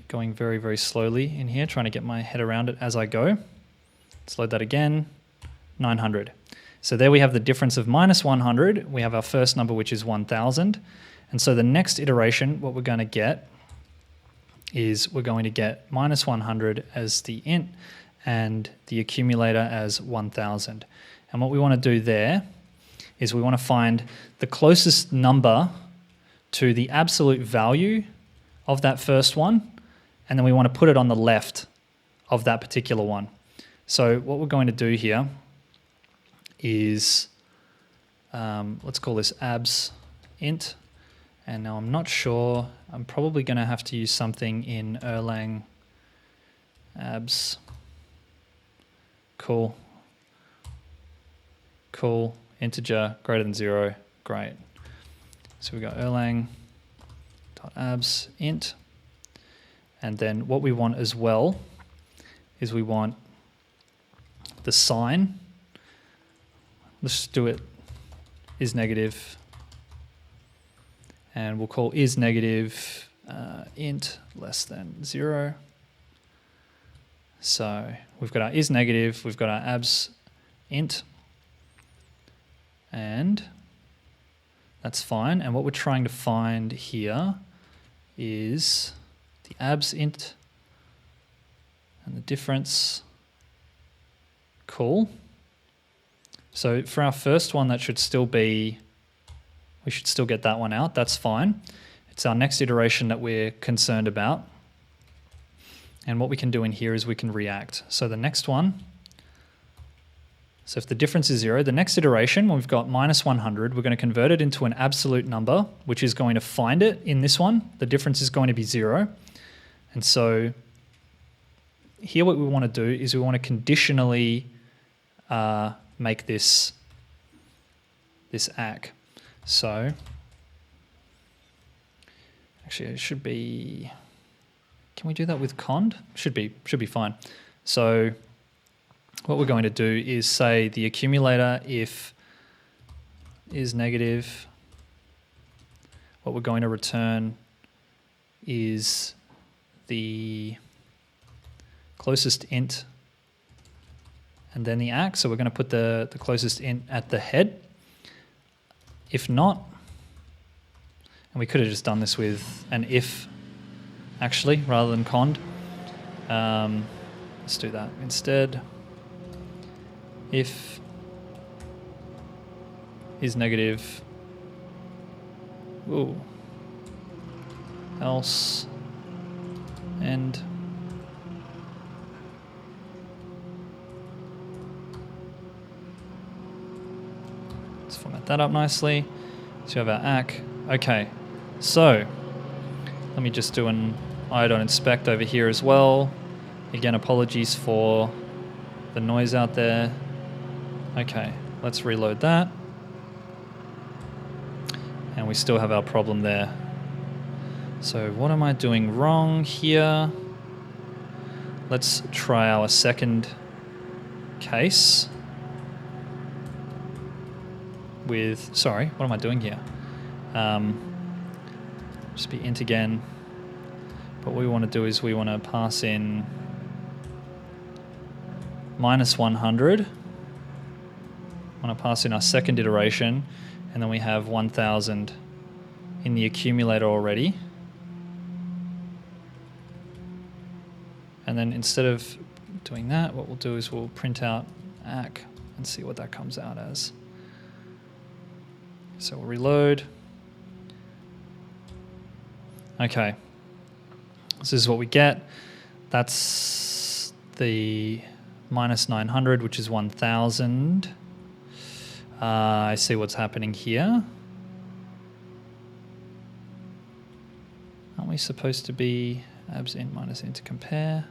going very, very slowly in here, trying to get my head around it as I go. Let's load that again, 900. So there we have the difference of minus 100. We have our first number, which is 1,000. And so the next iteration, what we're going to get is we're going to get minus 100 as the int and the accumulator as 1,000. And what we want to do there is we want to find the closest number to the absolute value of that first one, and then we want to put it on the left of that particular one. So what we're going to do here is, let's call this abs int, and now I'm not sure, I'm probably going to have to use something in Erlang abs. Cool, integer greater than 0, great. So we got Erlang.abs int, and then what we want as well is we want the sign. Let's do it is negative, and we'll call is negative int less than 0. So we've got our is negative, we've got our abs int, and that's fine. And what we're trying to find here is the abs int and the difference. Cool. So for our first one, that should still be, we should still get that one out. That's fine. It's our next iteration that we're concerned about. And what we can do in here is we can react. So the next one, so if the difference is 0, the next iteration, when we've got minus 100, we're going to convert it into an absolute number, which is going to find it in this one. The difference is going to be 0. And so here what we want to do is we want to conditionally make this ACK. So actually it should be, can we do that with cond? Should be fine. So what we're going to do is say the accumulator if is negative, what we're going to return is the closest int and then the ACK. So we're going to put the closest int at the head. If not, and we could have just done this with an if actually rather than cond. Let's do that instead. If is negative, else, and let's format that up nicely. So we have our ACK. Okay, so let me just do an io.inspect over here as well. Again, apologies for the noise out there. Okay, let's reload that. And we still have our problem there. So what am I doing wrong here? Let's try our second case with, sorry, what am I doing here? Just be int again. But what we want to do is we want to pass in minus 100. I want to pass in our second iteration, and then we have 1,000 in the accumulator already. And then instead of doing that, what we'll do is we'll print out ACK and see what that comes out as. So we'll reload. Okay. This is what we get. That's the minus 900, which is 1,000. I see what's happening here. Aren't we supposed to be abs int minus int to compare?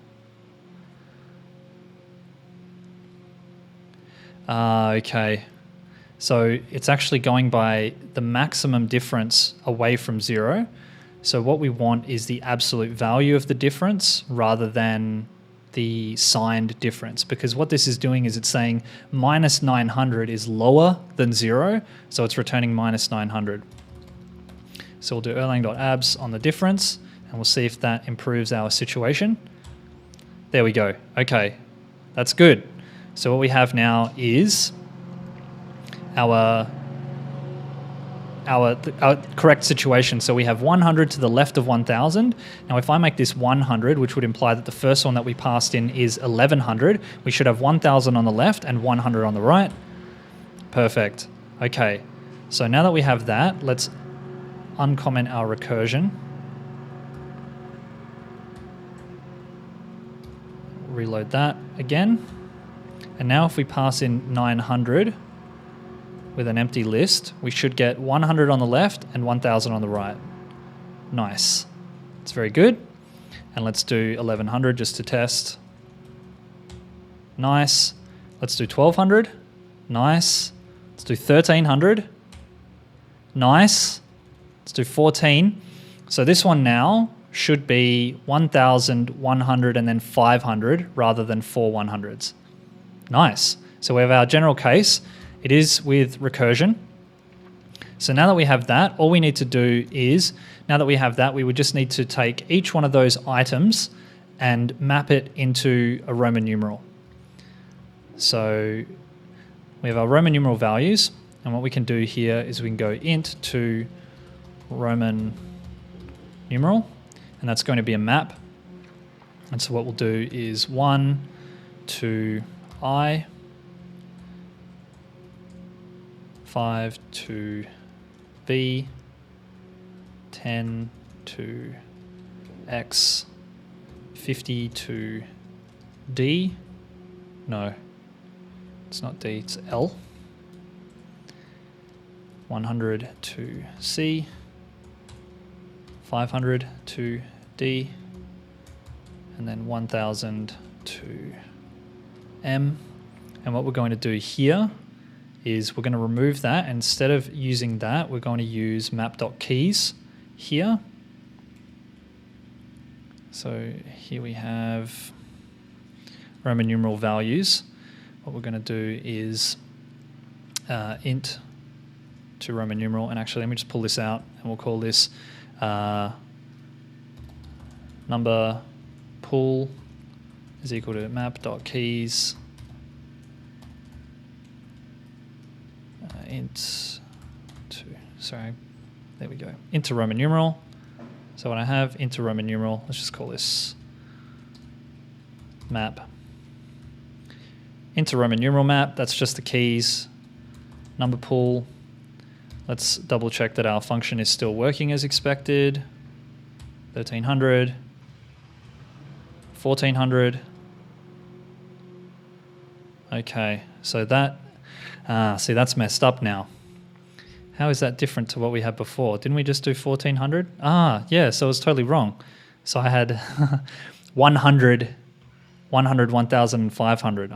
Okay. So it's actually going by the maximum difference away from 0. So what we want is the absolute value of the difference rather than the signed difference, because what this is doing is it's saying minus 900 is lower than 0, so it's returning minus 900. So we'll do erlang.abs on the difference, and we'll see if that improves our situation. There we go. Okay, that's good. So what we have now is our correct situation. So we have 100 to the left of 1000. Now if I make this 100, which would imply that the first one that we passed in is 1100, we should have 1000 on the left and 100 on the right. Perfect. Okay, so now that we have that, let's uncomment our recursion. Reload that again. And now if we pass in 900 with an empty list, we should get 100 on the left and 1000 on the right. Nice. It's very good. And let's do 1100 just to test. Nice. Let's do 1200. Nice. Let's do 1300. Nice. Let's do 14. So this one now should be 1000, 100, and then 500 rather than 4 100s. Nice. So we have our general case. It is with recursion. So now that we have that, all we need to do is, now that we have that, we would just need to take each one of those items and map it into a Roman numeral. So we have our Roman numeral values, and what we can do here is we can go int to Roman numeral, and that's going to be a map. And so what we'll do is 1 to I, 5 to B, 10 to X, 50 to D. No, it's not D, it's L. 100 to C, 500 to D, and then 1000 to M. And what we're going to do here is we're going to remove that. And instead of using that, we're going to use map.keys here. So here we have Roman numeral values. What we're going to do is int to Roman numeral. And actually, let me just pull this out, and we'll call this number pool is equal to map.keys int to, sorry, there we go, into Roman numeral. So what I have, into Roman numeral, let's just call this map. Into Roman numeral map, that's just the keys. Number pool, let's double check that our function is still working as expected. 1300, 1400. Okay, so that, see, that's messed up now. How is that different to what we had before? Didn't we just do 1400? Yeah, so it was totally wrong. So I had 100, 1000, and 500.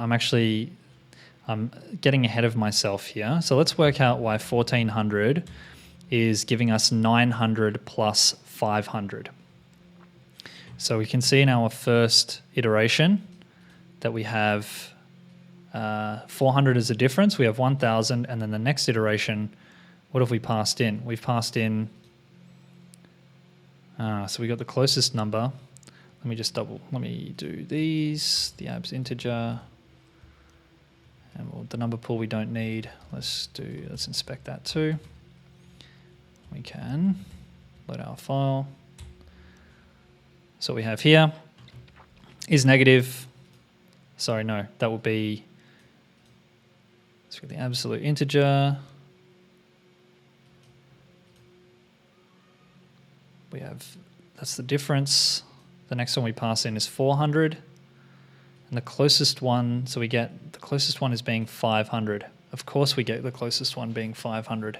I'm getting ahead of myself here. So let's work out why 1400 is giving us 900 plus 500. So we can see in our first iteration that we have 400 as a difference. We have 1000, and then the next iteration, what have we passed in? We've passed in, so we got the closest number. Let me do these, the abs integer, and the number pool we don't need. Let's inspect that too. We can load our file. So what we have here is negative. Sorry, no, that will be, let's get the absolute integer. We have, that's the difference. The next one we pass in is 400. And the closest one, so we get, the closest one is being 500. Of course we get the closest one being 500.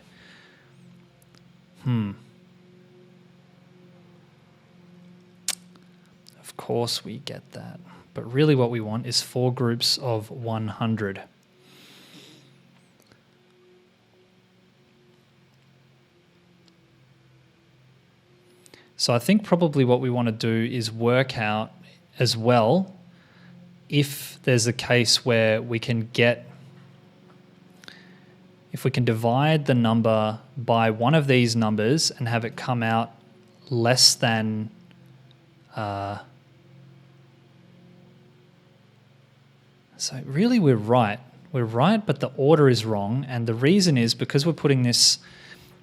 Of course we get that. But really what we want is 4 groups of 100. So I think probably what we want to do is work out as well if there's a case where we can if we can divide the number by one of these numbers and have it come out less than so really we're right. We're right, but the order is wrong. And the reason is because we're putting this,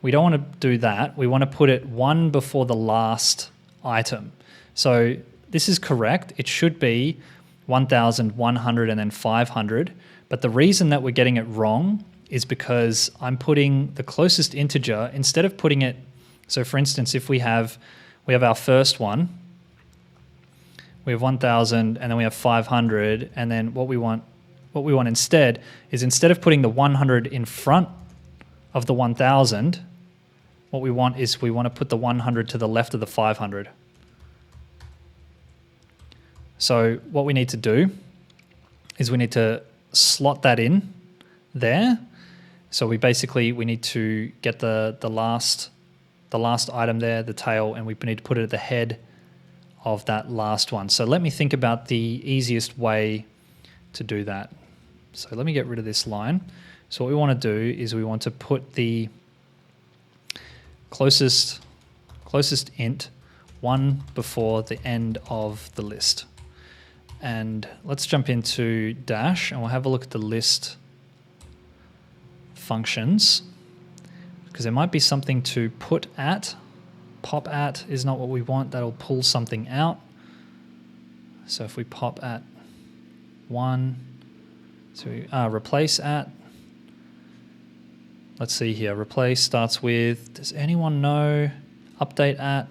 we don't want to do that. We want to put it one before the last item. So this is correct. It should be 1,100 and then 500. But the reason that we're getting it wrong is because I'm putting the closest integer, instead of putting it, so for instance, if we have our first one, we have 1,000 and then we have 500, and then what we want instead is, instead of putting the 100 in front of the 1,000, what we want is we want to put the 100 to the left of the 500. So what we need to do is we need to slot that in there. So we need to get the last item there, the tail, and we need to put it at the head of that last one. So let me think about the easiest way to do that. So let me get rid of this line. So what we want to do is we want to put the closest int one before the end of the list. And let's jump into dash and we'll have a look at the list functions, because there might be something to put at. Pop at is not what we want. That'll pull something out. So if we pop at 1, so replace at, let's see here, replace starts with, does anyone know, update at?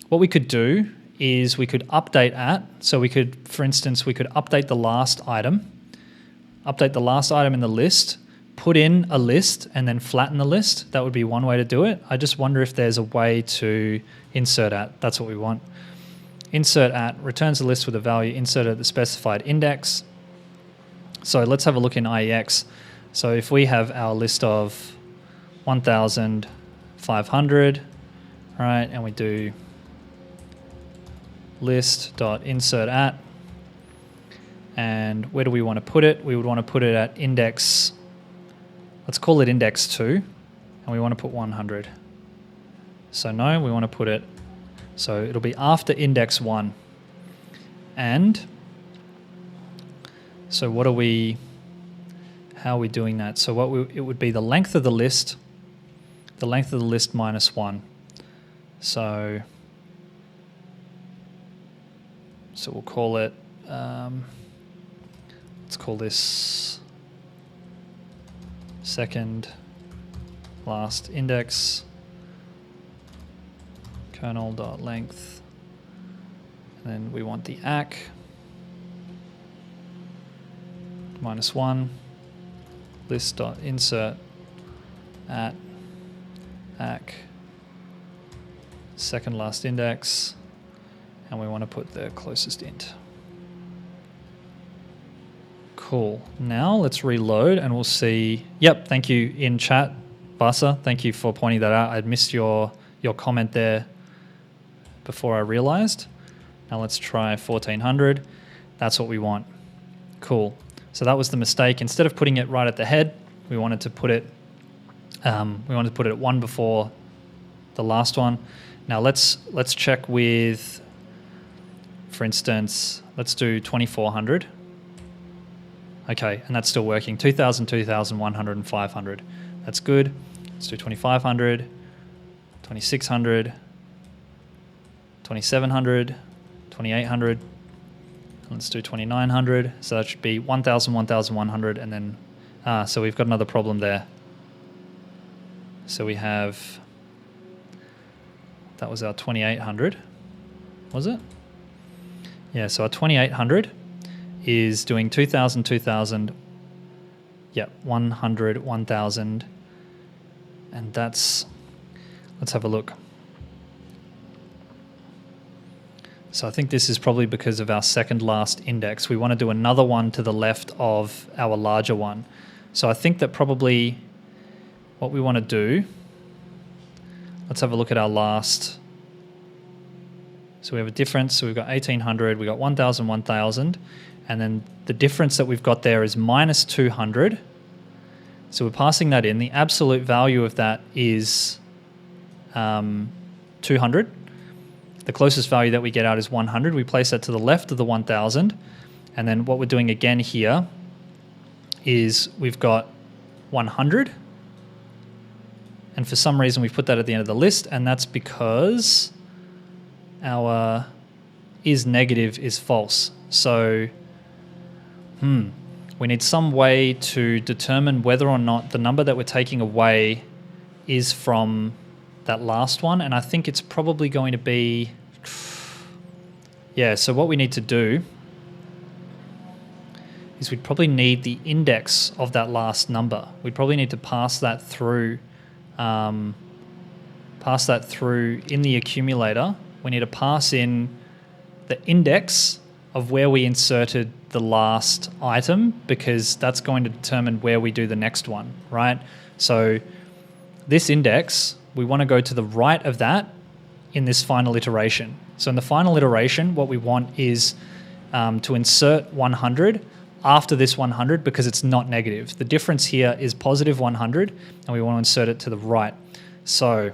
What we could do is we could update at, so we could, for instance, we could update the last item in the list, put in a list and then flatten the list. That would be one way to do it. I just wonder if there's a way to insert at. That's what we want. Insert at returns a list with a value inserted at the specified index. So let's have a look in IEX. So if we have our list of 1,500, right, and we do list.insert at, and where do we want to put it? We would want to put it at index, let's call it index 2, and we want to put 100. So no, we want to put it, so it'll be after index 1. And so how are we doing that? So it would be the length of the list minus 1. So we'll call it, let's call this second last index, kernel.length, and then we want the ACK minus 1, list.insert at ACK, second last index, and we want to put the closest int. Cool. Now let's reload and we'll see. Yep, thank you in chat, Basa. Thank you for pointing that out. I'd missed your comment there before I realized. Now let's try 1,400. That's what we want. Cool. So that was the mistake. Instead of putting it right at the head, we wanted to put it at one before the last one. Now let's check with, for instance, let's do 2,400. Okay, and that's still working. 2,000, 2,100, and 500. That's good. Let's do 2,500, 2,600, 2,700, 2,800. Let's do 2,900. So that should be 1,000, 1,100, and then, so we've got another problem there. So we have, that was our 2,800, was it? Yeah, so our 2,800 is doing 2,000, 2,000, yeah, 100, 1,000, and that's, let's have a look. So I think this is probably because of our second last index. We want to do another one to the left of our larger one. So I think that probably what we want to do, let's have a look at our last So we have a difference. So we've got 1800, we've got 1000, 1000. And then the difference that we've got there is minus 200. So we're passing that in. The absolute value of that is 200. The closest value that we get out is 100. We place that to the left of the 1000. And then what we're doing again here is we've got 100. And for some reason we've put that at the end of the list, and that's because our is negative is false. So we need some way to determine whether or not the number that we're taking away is from that last one. And I think it's probably going to be, so what we need to do is we'd probably need the index of that last number. We'd probably need to pass that through in the accumulator. We need to pass in the index of where we inserted the last item, because that's going to determine where we do the next one, right? So this index, we want to go to the right of that in this final iteration. So in the final iteration, what we want is to insert 100 after this 100, because it's not negative. The difference here is positive 100, and we want to insert it to the right. So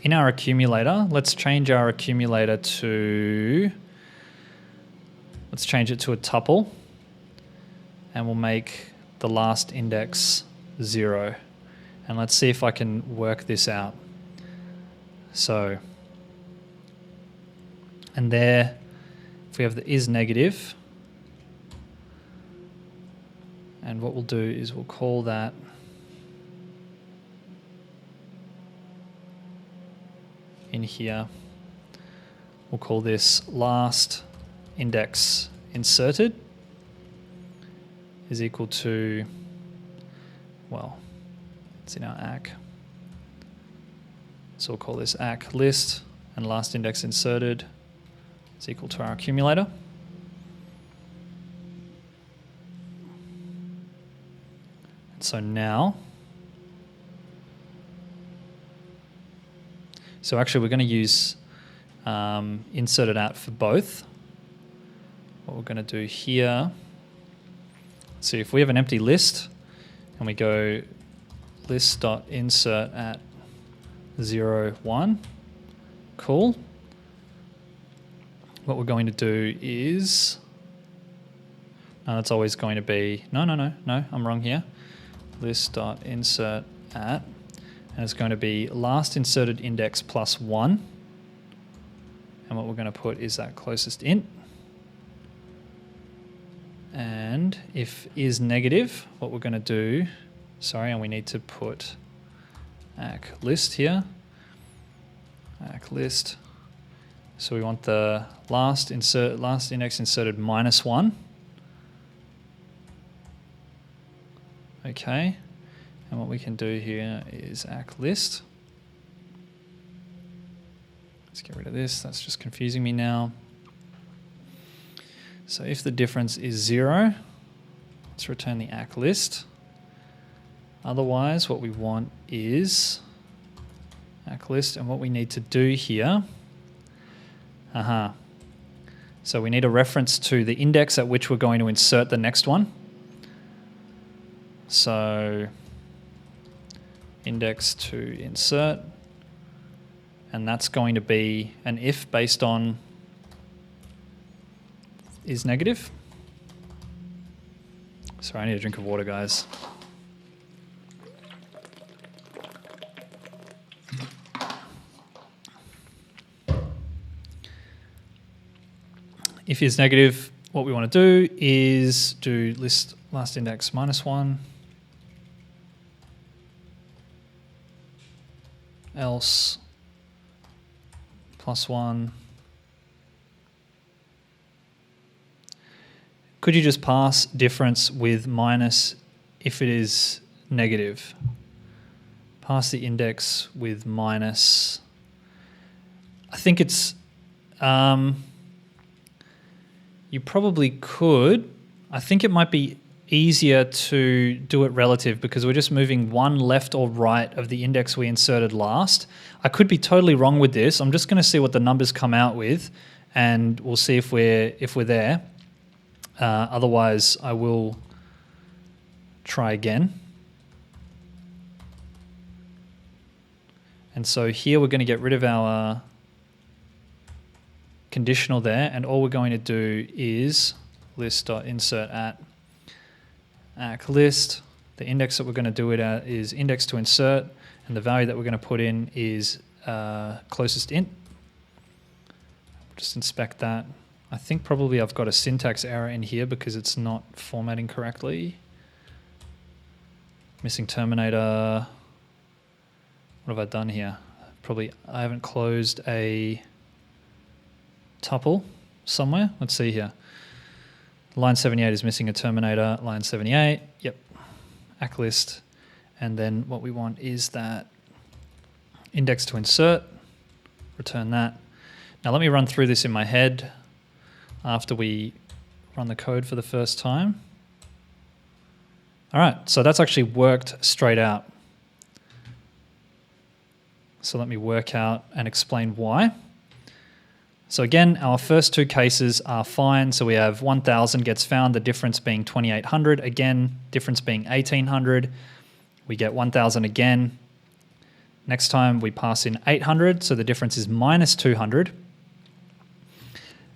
in our accumulator, let's change our accumulator to, let's change it to a tuple, and we'll make the last index 0. And let's see if I can work this out. So, and there, if we have the is negative, and what we'll do is we'll call that in here, we'll call this last index inserted is equal to, well, it's in our ACK. So we'll call this ACK list, and last index inserted is equal to our accumulator. So now, so actually we're going to use inserted at for both. What we're going to do here, see if we have an empty list and we go list.insert at 0, 1, cool. What we're going to do is, no, that's always going to be, no, I'm wrong here. List.insert at, and it's going to be last inserted index plus 1. And what we're going to put is that closest int. And if is negative, what we're going to do, and we need to put ACK list here. ACK list. So we want the last index inserted minus 1. Okay, and what we can do here is ACK list. Let's get rid of this, that's just confusing me now. So if the difference is 0, let's return the ACK list. Otherwise, what we want is ACK list, and what we need to do here, so we need a reference to the index at which we're going to insert the next one. So index to insert, and that's going to be an if based on is negative. Sorry, I need a drink of water, guys. If is negative, what we want to do is do list last index minus 1. Else plus 1. Could you just pass difference with minus if it is negative? Pass the index with minus. I think it's, you probably could. I think it might be easier to do it relative because we're just moving one left or right of the index we inserted last. I could be totally wrong with this. I'm just going to see what the numbers come out with, and we'll see if we're there. Otherwise, I will try again. And so here we're going to get rid of our conditional there, and all we're going to do is list.insert at list. The index that we're going to do it at is index to insert, and the value that we're going to put in is closest int. Just inspect that. I think probably I've got a syntax error in here because it's not formatting correctly. Missing terminator. What have I done here? Probably I haven't closed a tuple somewhere. Let's see here. Line 78 is missing a terminator. Line 78, yep. List. And then what we want is that index to insert. Return that. Now let me run through this in my head after we run the code for the first time. All right, so that's actually worked straight out. So let me work out and explain why. So again, our first two cases are fine. So we have 1,000 gets found, the difference being 2,800. Again, difference being 1,800. We get 1,000 again. Next time we pass in 800, so the difference is minus 200.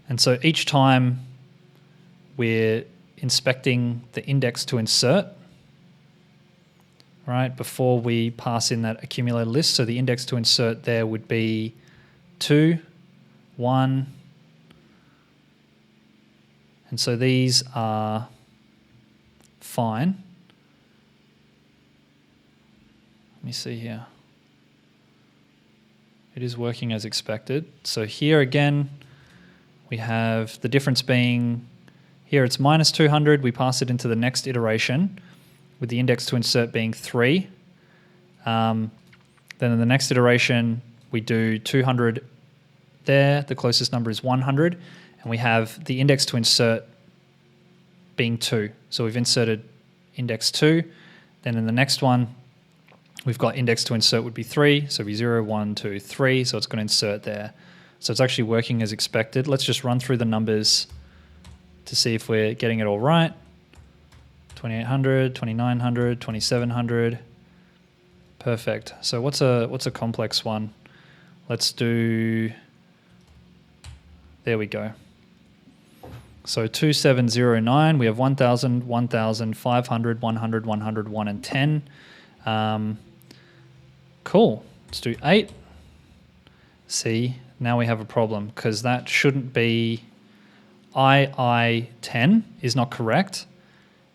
And so each time we're inspecting the index to insert, right, before we pass in that accumulated list. So the index to insert there would be 2, 1. And so these are fine. Let me see here. It is working as expected. So here again, we have the difference being, here it's minus 200. We pass it into the next iteration with the index to insert being 3. Then in the next iteration, we do 200 there. The closest number is 100. And we have the index to insert being 2. So we've inserted index 2. Then in the next one, we've got index to insert would be 3. So it'd be 0, 1, 2, 3. So it's going to insert there. So it's actually working as expected. Let's just run through the numbers to see if we're getting it all right. 2,800, 2,900, 2,700. Perfect. So what's a complex one? Let's do, there we go. So 2,709, we have 1,000, 1,000, 500, 100, 100, 1, and 10. Cool. Let's do 8. See, now we have a problem because that shouldn't be II10 is not correct.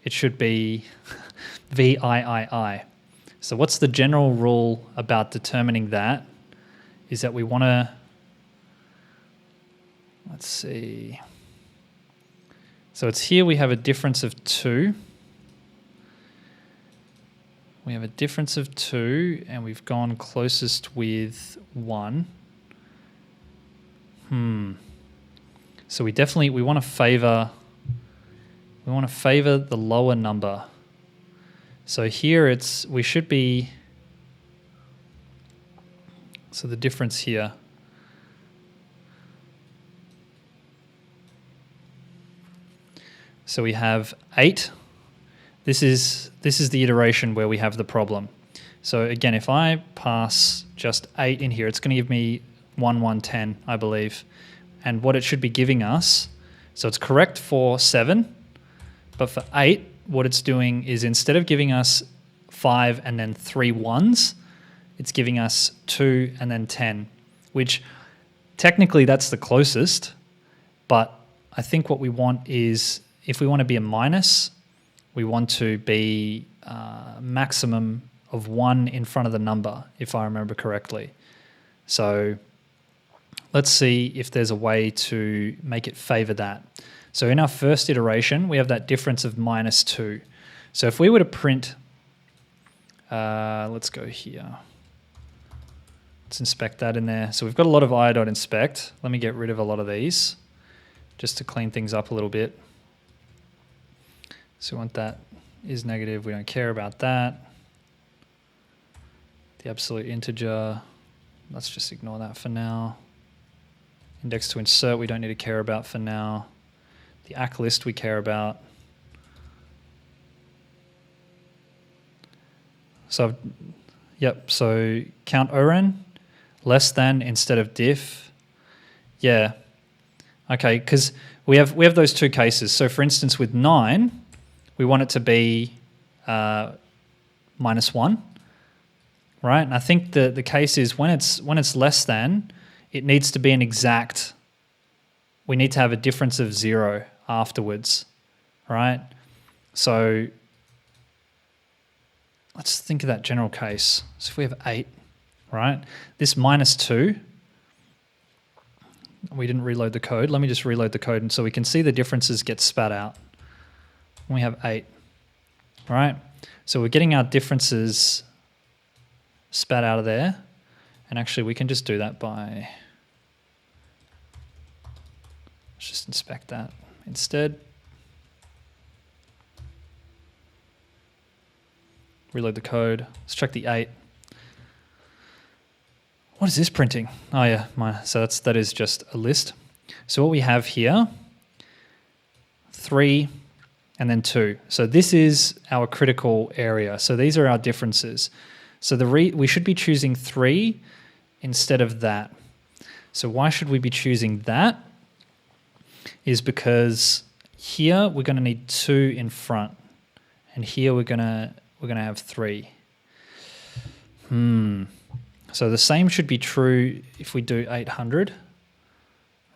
It should be VIII. So what's the general rule about determining that is that we want to, let's see. So it's here we have a difference of 2. We have a difference of 2 and we've gone closest with 1. So we want to favor the lower number. So here we should be, so the difference here. So we have 8. This is the iteration where we have the problem. So again, if I pass just 8 in here, it's going to give me 1, 1, 10, I believe. And what it should be giving us, so it's correct for 7, but for 8, what it's doing is instead of giving us 5 and then 3 1s, it's giving us 2 and then 10, which technically that's the closest, but I think what we want is, if we want to be a minus, we want to be maximum of 1 in front of the number, if I remember correctly. So let's see if there's a way to make it favor that. So in our first iteration, we have that difference of minus 2. So if we were to print, let's go here. Let's inspect that in there. So we've got a lot of i.inspect. Let me get rid of a lot of these just to clean things up a little bit. So we want that is negative. We don't care about that. The absolute integer, let's just ignore that for now. Index to insert, we don't need to care about for now. The ACK list we care about. So, yep, so count oren, less than instead of diff. Yeah, okay, because we have those two cases. So for instance, with 9, we want it to be -1, right? And I think the case is when it's less than, it needs to be an exact, we need to have a difference of 0 afterwards, right? So let's think of that general case. So if we have 8, right? This -2, we didn't reload the code. Let me just reload the code and so we can see the differences get spat out. When we have 8, right? So we're getting our differences spat out of there. And actually we can just do that by, let's just inspect that instead. Reload the code. Let's check the 8. What is this printing? Oh yeah, so that is just a list. So what we have here, 3 and then 2. So this is our critical area. So these are our differences. So we should be choosing 3 instead of that. So why should we be choosing that? Is because here we're going to need 2 in front, and here we're gonna have 3. So the same should be true if we do 800,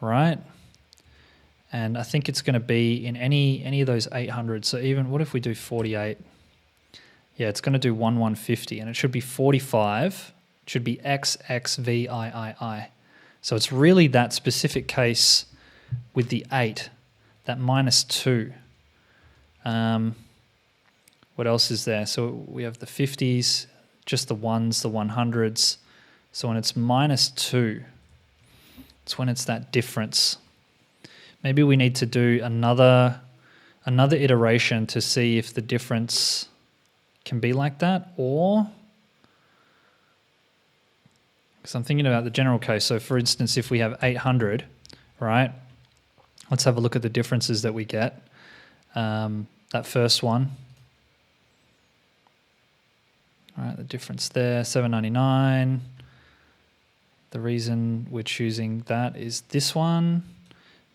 right? And I think it's going to be in any of those 800s. So even, what if we do 48? Yeah, it's going to do 150, and it should be 45. It should be X, X, V, I. So it's really that specific case with the 8, that -2. What else is there? So we have the 50s, just the 1s, the 100s. So when it's -2, it's when it's that difference. Maybe we need to do another iteration to see if the difference can be like that, or, because I'm thinking about the general case. So for instance, if we have 800, right? Let's have a look at the differences that we get. That first one. All right, the difference there, 799. The reason we're choosing that is this one,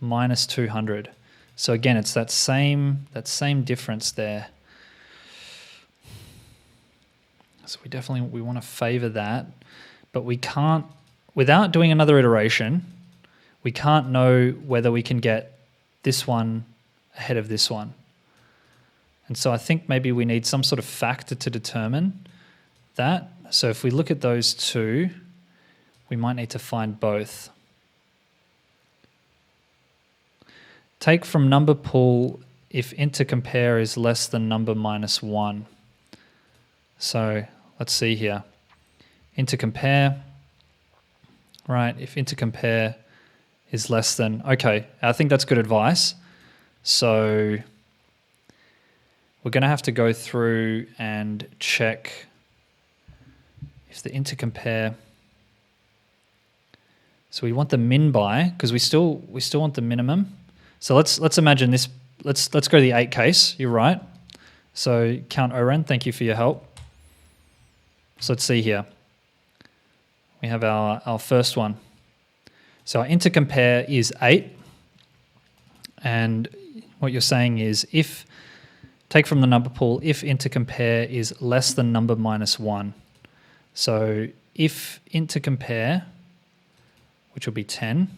-200. So again, it's that same difference there. So we want to favor that, but we can't, without doing another iteration, we can't know whether we can get this one ahead of this one. And so I think maybe we need some sort of factor to determine that. So if we look at those two, we might need to find both. Take from number pool if intercompare is less than number -1. So let's see here. Intercompare, right? If intercompare is less than, okay, I think that's good advice. So we're going to have to go through and check if the intercompare. So we want the min by, because we still want the minimum. So let's imagine this. Let's go to the 8 case. You're right. So count oren. Thank you for your help. So let's see here. We have our first one. So our intercompare is 8, and what you're saying is if take from the number pool if intercompare is less than number -1. So if intercompare, which will be 10,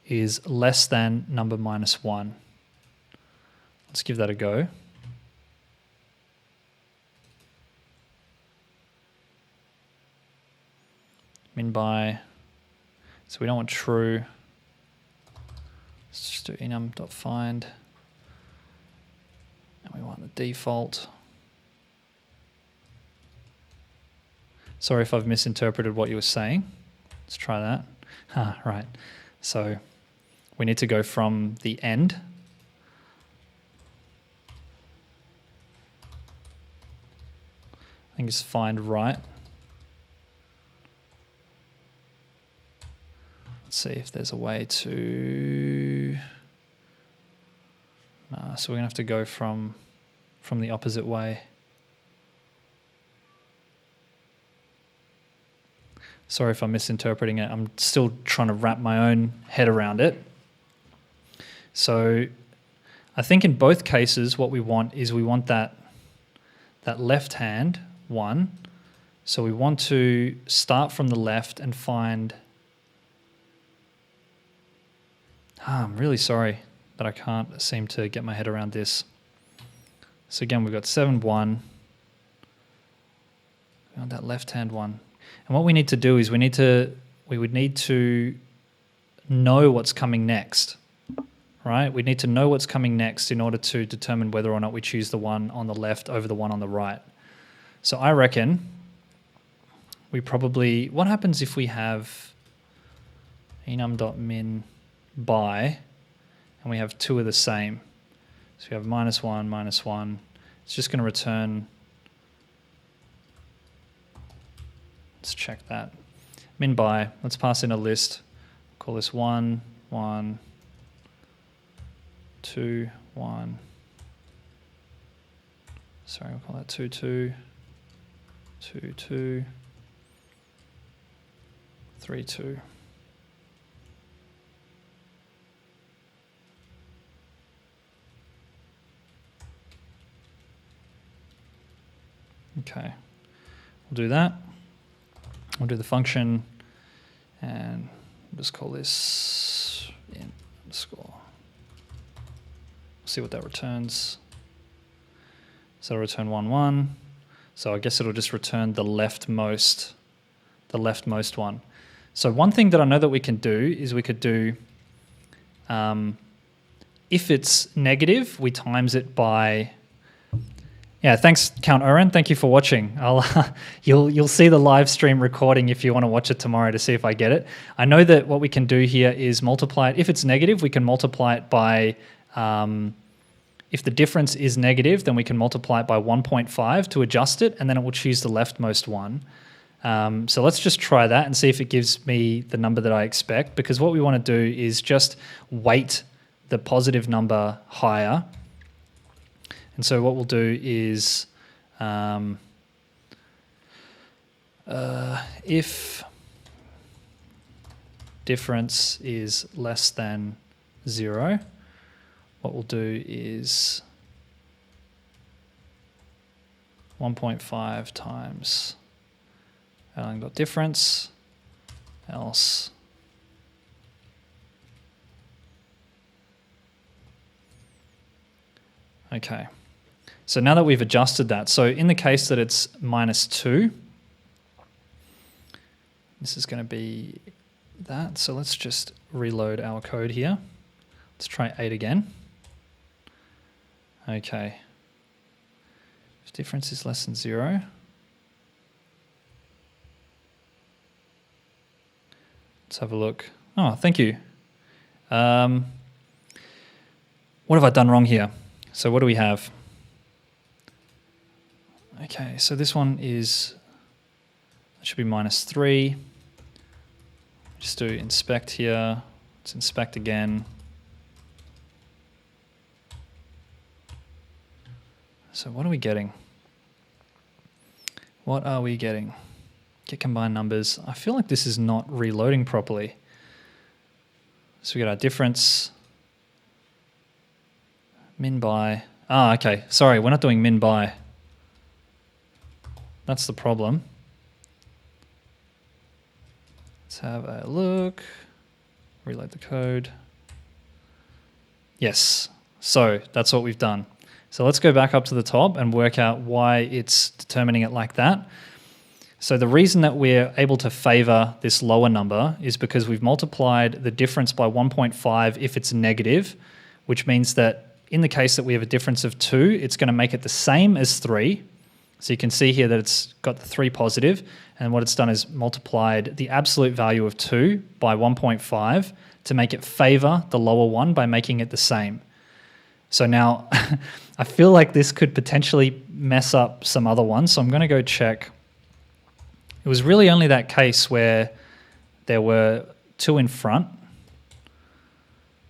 is less than number -1. Let's give that a go. Min by, so we don't want true. Let's just do enum.find. And we want the default. Sorry if I've misinterpreted what you were saying. Let's try that. Right. So we need to go from the end. think it's find right. Let's see if there's a way to... Nah, so we're going to have to go from the opposite way. Sorry if I'm misinterpreting it. I'm still trying to wrap my own head around it. So I think in both cases what we want is we want that left hand one. So we want to start from the left and find... I'm really sorry that I can't seem to get my head around this. So again, we've got 7, 1. We want that left hand one. And what we need to do is we would need to know what's coming next, right? We need to know what's coming next in order to determine whether or not we choose the one on the left over the one on the right. So I reckon we probably... What happens if we have enum.min by and we have two of the same? So we have -1, -1. It's just going to return... Let's check that. Min by, let's pass in a list. Call this 1, 1, 2, 1. Sorry, we'll call that 2, 2, 2, 2, 3, 2. Okay, we'll do that. We'll do the function, and we'll just call this int underscore. See what that returns. So it'll return 1, 1. So I guess it'll just return the leftmost one. So one thing that I know that we can do is we could do, if it's negative, we times it by... Yeah, thanks, Count Oren. Thank you for watching. You'll see the live stream recording if you want to watch it tomorrow to see if I get it. I know that what we can do here is multiply it. If it's negative, we can multiply it by... if the difference is negative, then we can multiply it by 1.5 to adjust it, and then it will choose the leftmost one. So let's just try that and see if it gives me the number that I expect, because what we want to do is just weight the positive number higher. And so what we'll do is if difference is less than 0, what we'll do is 1.5 times elixir-lang.difference, else okay. So now that we've adjusted that, so in the case that it's -2, this is going to be that. So let's just reload our code here. Let's try 8 again. Okay. If difference is less than 0, let's have a look. Oh, thank you. What have I done wrong here? So what do we have? Okay, so this one is, it should be -3. Just do inspect here. Let's inspect again. So what are we getting? What are we getting? Get combined numbers. I feel like this is not reloading properly. So we got our difference. Min by. Ah, okay. Sorry, we're not doing min by. That's the problem. Let's have a look. Reload the code. Yes. So that's what we've done. So let's go back up to the top and work out why it's determining it like that. So the reason that we're able to favor this lower number is because we've multiplied the difference by 1.5 if it's negative, which means that in the case that we have a difference of 2, it's going to make it the same as 3. So you can see here that it's got the 3 positive, and what it's done is multiplied the absolute value of 2 by 1.5 to make it favor the lower one by making it the same. So now I feel like this could potentially mess up some other ones. So I'm going to go check. It was really only that case where there were 2 in front.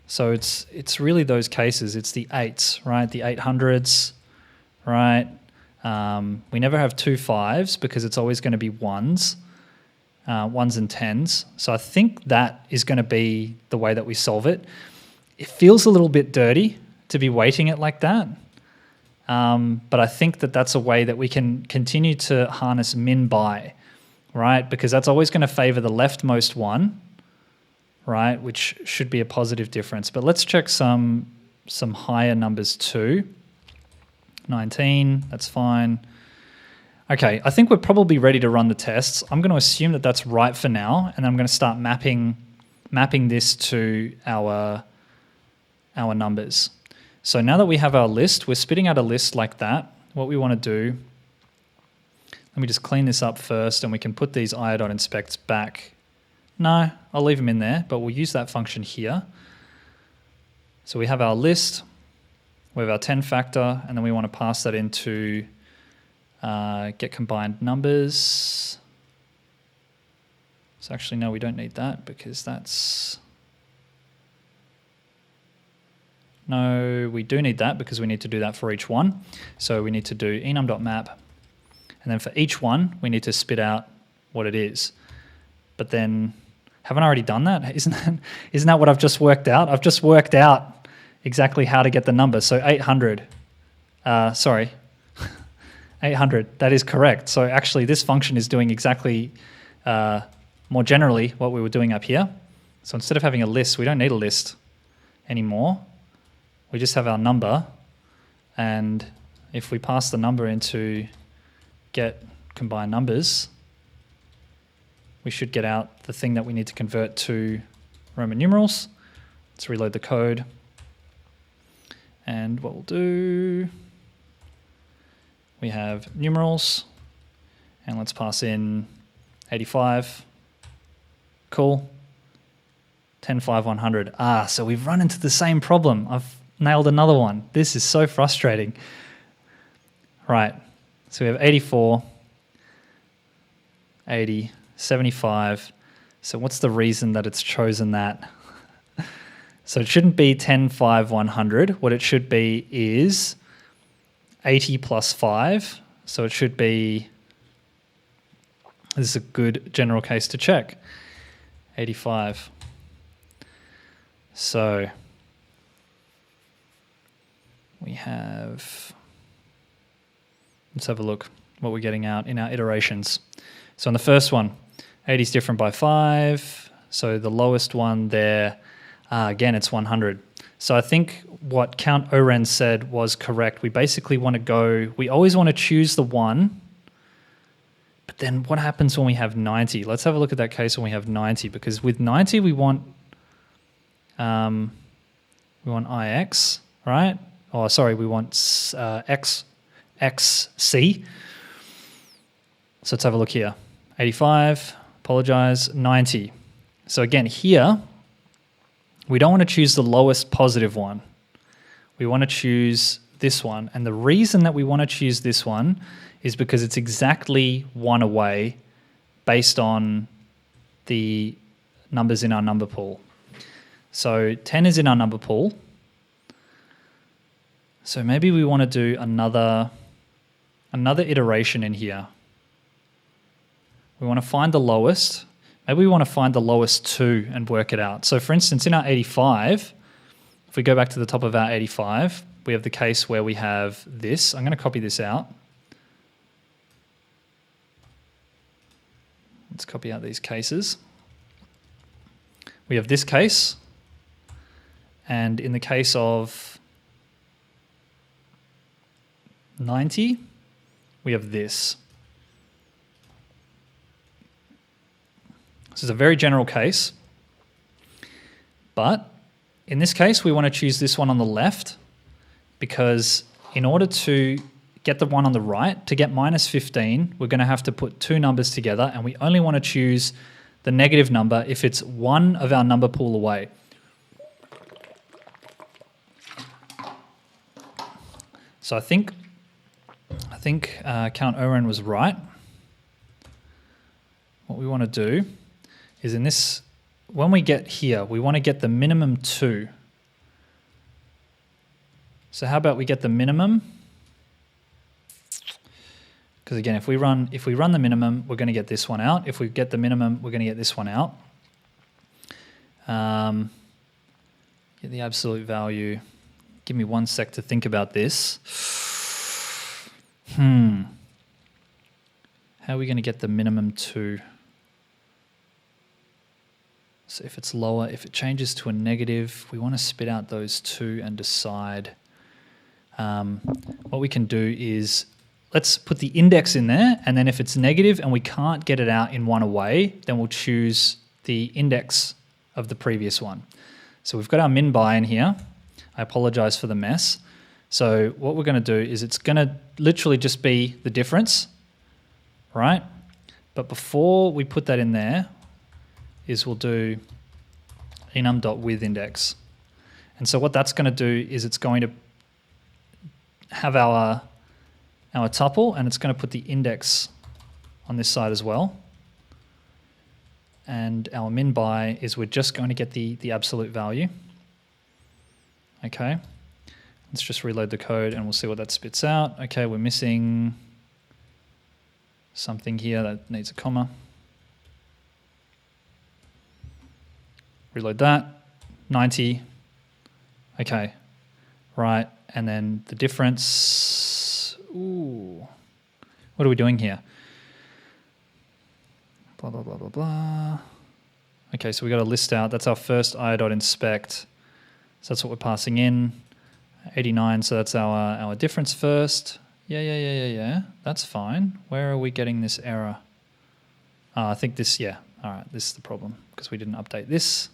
So it's really those cases. It's the 8s, right? The 800s, right? We never have 2 5s because it's always going to be 1s. 1s and 10s. So I think that is going to be the way that we solve it. It feels a little bit dirty to be weighting it like that. But I think that that's a way that we can continue to harness min by, right? Because that's always going to favor the leftmost one, right? Which should be a positive difference. But let's check some higher numbers too. 19, that's fine. Okay, I think we're probably ready to run the tests. I'm going to assume that that's right for now, and I'm going to start mapping this to our numbers. So now that we have our list, we're spitting out a list like that. What we want to do, let me just clean this up first, and we can put these i.inspects back. No, I'll leave them in there, but we'll use that function here. So we have our list, we have our 10 factor, and then we want to pass that into get combined numbers. So actually, no, we don't need that because that's... No, we do need that because we need to do that for each one. So we need to do enum.map. And then for each one, we need to spit out what it is. But then, haven't I already done that? Isn't that what I've just worked out? I've just worked out exactly how to get the number. So 800, 800, that is correct. So actually this function is doing exactly, more generally, what we were doing up here. So instead of having a list, we don't need a list anymore. We just have our number, and if we pass the number into get combined numbers, we should get out the thing that we need to convert to Roman numerals. Let's reload the code. And what we'll do, we have numerals, and let's pass in 85. Cool. 10, 5, 100. So we've run into the same problem. I've nailed another one. This is so frustrating. Right, so we have 84, 80, 75. So what's the reason that it's chosen that? So it shouldn't be 10, 5, 100. What it should be is 80 plus 5. So it should be, this is a good general case to check, 85. So we have, let's have a look what we're getting out in our iterations. So on the first one, 80 is different by 5. So the lowest one there, again, it's 100. So I think what Count Oren said was correct. We basically want to go, we always want to choose the 1, but then what happens when we have 90? Let's have a look at that case when we have 90, because with 90 we want IX, right? Oh, sorry, we want XC. So let's have a look here. 85, apologize, 90. So again, here, we don't want to choose the lowest positive one. We want to choose this one. And the reason that we want to choose this one is because it's exactly 1 away based on the numbers in our number pool. So 10 is in our number pool. So maybe we want to do another iteration in here. We want to find the lowest. Maybe we want to find the lowest 2 and work it out. So for instance, in our 85, if we go back to the top of our 85, we have the case where we have this. I'm going to copy this out. Let's copy out these cases. We have this case. And in the case of 90, we have this. This is a very general case, but in this case, we want to choose this one on the left because in order to get the one on the right, to get minus 15, we're going to have to put 2 numbers together, and we only want to choose the negative number if it's one of our number pool away. So I think Count Oren was right. What we want to do is in this, when we get here, we want to get the minimum 2. So how about we get the minimum? Because again, if we run the minimum, we're going to get this one out. If we get the minimum, we're going to get this one out. Get the absolute value. Give me 1 sec to think about this. How are we going to get the minimum 2? So if it's lower, if it changes to a negative, we want to spit out those 2 and decide. What we can do is let's put the index in there, and then if it's negative and we can't get it out in one away, then we'll choose the index of the previous one. So we've got our min by in here. I apologize for the mess. So what we're going to do is it's going to literally just be the difference, right? But before we put that in there, is we'll do enum.withIndex. And so what that's going to do is it's going to have our tuple, and it's going to put the index on this side as well. And our min by is we're just going to get the absolute value. Okay, let's just reload the code and we'll see what that spits out. Okay, we're missing something here that needs a comma. Reload that, 90. Okay, right, and then the difference. Ooh, what are we doing here? Blah, blah, blah, blah, blah. Okay, so we got to list out. That's our first i.inspect. So that's what we're passing in. 89, so that's our difference first. Yeah. That's fine. Where are we getting this error? I think this, yeah. All right, this is the problem because we didn't update this.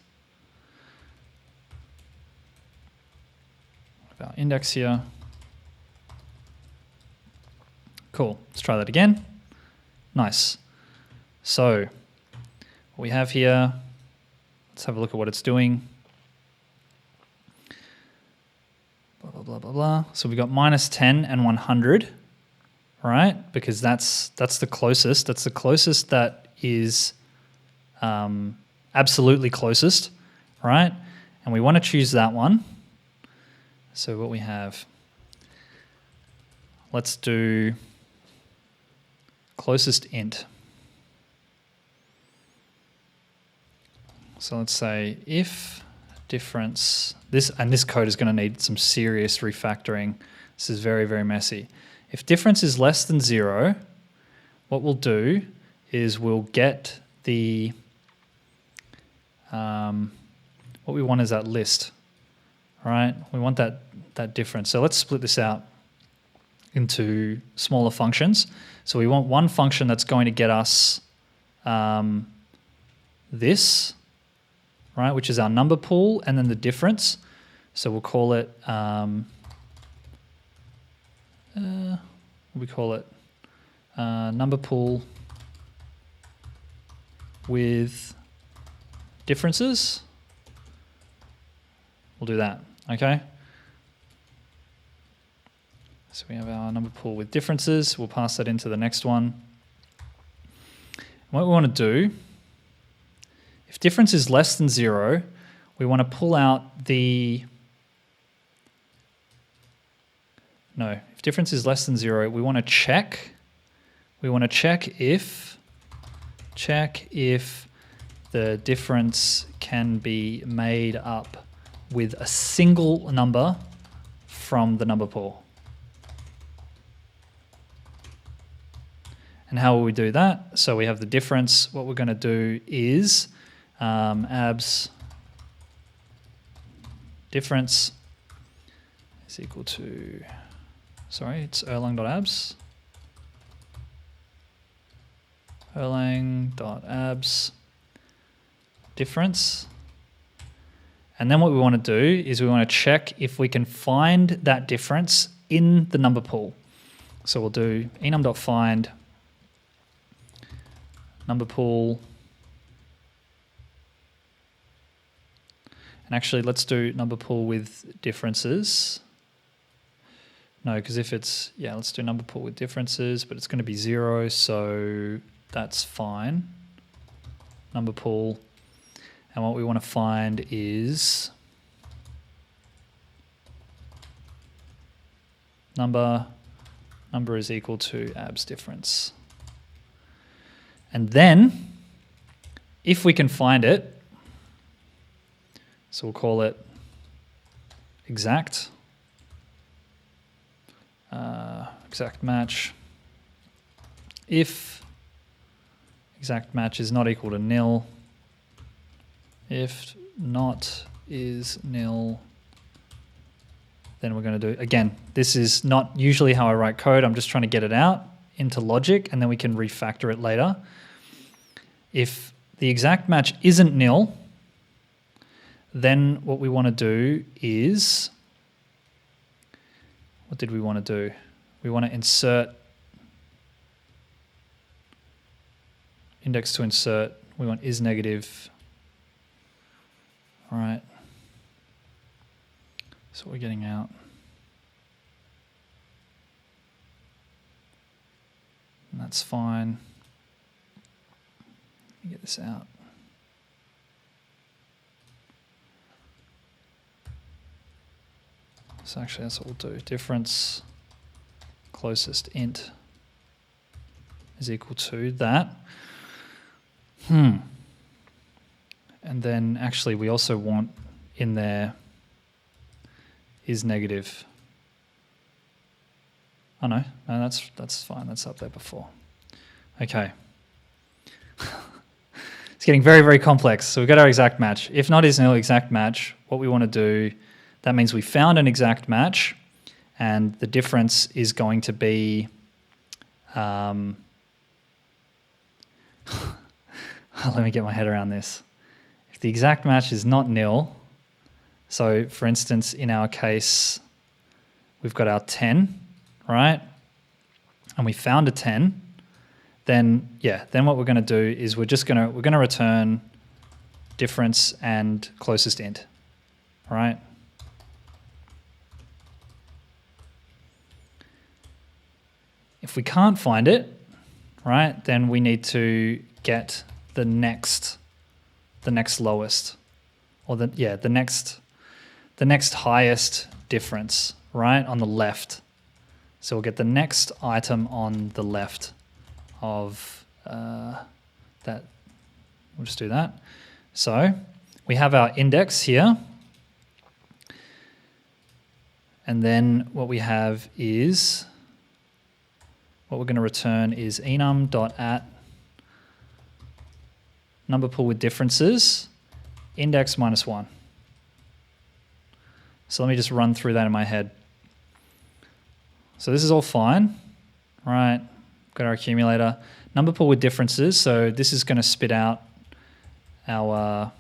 Our index here. Cool, let's try that again. Nice. So what we have here, let's have a look at what it's doing. Blah, blah, blah, blah, blah. So we've got -10 and 100, right? Because that's the closest. That's the closest that is absolutely closest, right? And we want to choose that one. So what we have, let's do closest int. So let's say if difference, this code is going to need some serious refactoring. This is very, very messy. If difference is less than 0, what we'll do is we'll get the, what we want is that list, right? We want that difference. So let's split this out into smaller functions. So we want one function that's going to get us this, right, which is our number pool, and then the difference. So we'll call it, number pool with differences. We'll do that, okay? So we have our number pool with differences. We'll pass that into the next one. What we want to do, if difference is less than 0, we want to pull out the, no, if difference is less than 0, we want to check if the difference can be made up with a single number from the number pool. And how will we do that? So we have the difference. What we're going to do is abs difference is equal to, sorry, it's erlang.abs. Erlang.abs difference. And then what we want to do is we want to check if we can find that difference in the number pool. So we'll do enum.find number pool. And actually, let's do number pool with differences. No, because if it's, let's do number pool with differences, but it's going to be 0, so that's fine. Number pool. And what we want to find is number is equal to abs difference. And then, if we can find it, so we'll call it exact. Exact match. If exact match is not equal to nil, if not is nil, then we're going to do, again, this is not usually how I write code. I'm just trying to get it out into logic, and then we can refactor it later. If the exact match isn't nil, then what we want to do is, what did we want to do? We want to insert, index to insert, we want is negative. All right. So what we're getting out. And that's fine. Let me get this out. So actually that's what we'll do. Difference closest int is equal to that. And then actually we also want in there is negative. Oh no, that's fine. That's up there before. Okay. It's getting very, very complex. So we've got our exact match. If not is nil, exact match. What we want to do, that means we found an exact match, and the difference is going to be, let me get my head around this. If the exact match is not nil, so for instance, in our case, we've got our 10, right? And we found a 10, then what we're going to do is we're going to return difference and closest int, right? If we can't find it, right, then we need to get the next lowest, or the next highest difference, right, on the left. So we'll get the next item on the left of that. We'll just do that. So we have our index here, and then what we have is, what we're going to return is enum.at number pool with differences, index -1. So let me just run through that in my head. So this is all fine, right? Got our accumulator. Number pool with differences, so this is going to spit out our,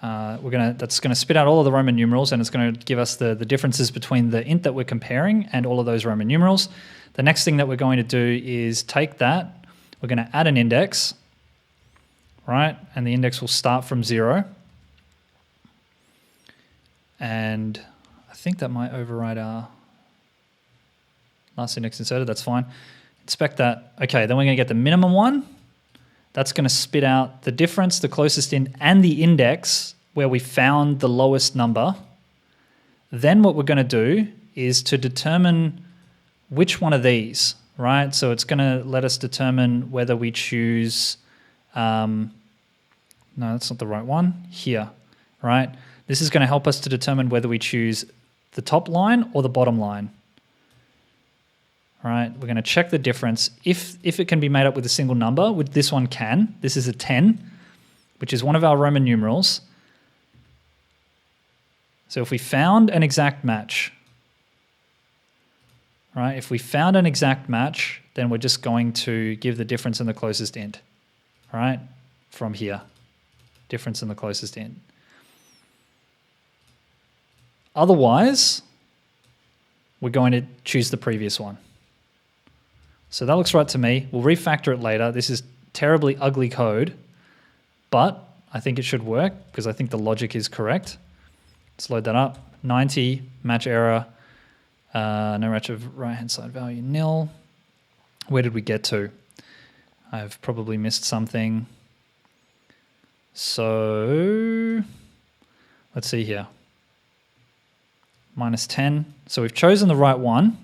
that's going to spit out all of the Roman numerals, and it's going to give us the differences between the int that we're comparing and all of those Roman numerals. The next thing that we're going to do is take that, we're going to add an index, right? And the index will start from 0. And I think that might override our last index inserted, that's fine. Inspect that. Okay, then we're going to get the minimum one. That's going to spit out the difference, the closest int, and the index where we found the lowest number. Then what we're going to do is to determine which one of these, right? So it's going to let us determine whether we choose, no, that's not the right one, here, right? This is going to help us to determine whether we choose the top line or the bottom line. All right, we're going to check the difference. If it can be made up with a single number, with this one can. This is a 10, which is one of our Roman numerals. So if we found an exact match, right? If we found an exact match, then we're just going to give the difference in the closest int, right? From here, difference in the closest int. Otherwise, we're going to choose the previous one. So that looks right to me. We'll refactor it later. This is terribly ugly code, but I think it should work because I think the logic is correct. Let's load that up. 90, match error, no match of right-hand side value, nil. Where did we get to? I've probably missed something. So let's see here. Minus 10. So we've chosen the right one.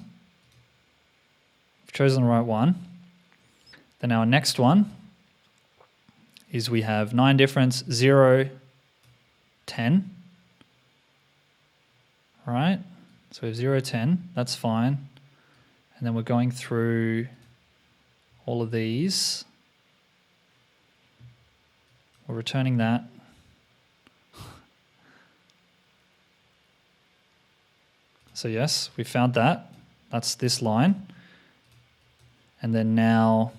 We've chosen the right one. Then our next one is we have 9 difference, 0, 10. Right? So we have 0, 10. That's fine. And then we're going through all of these. We're returning that. So yes, we found that. That's this line. And then now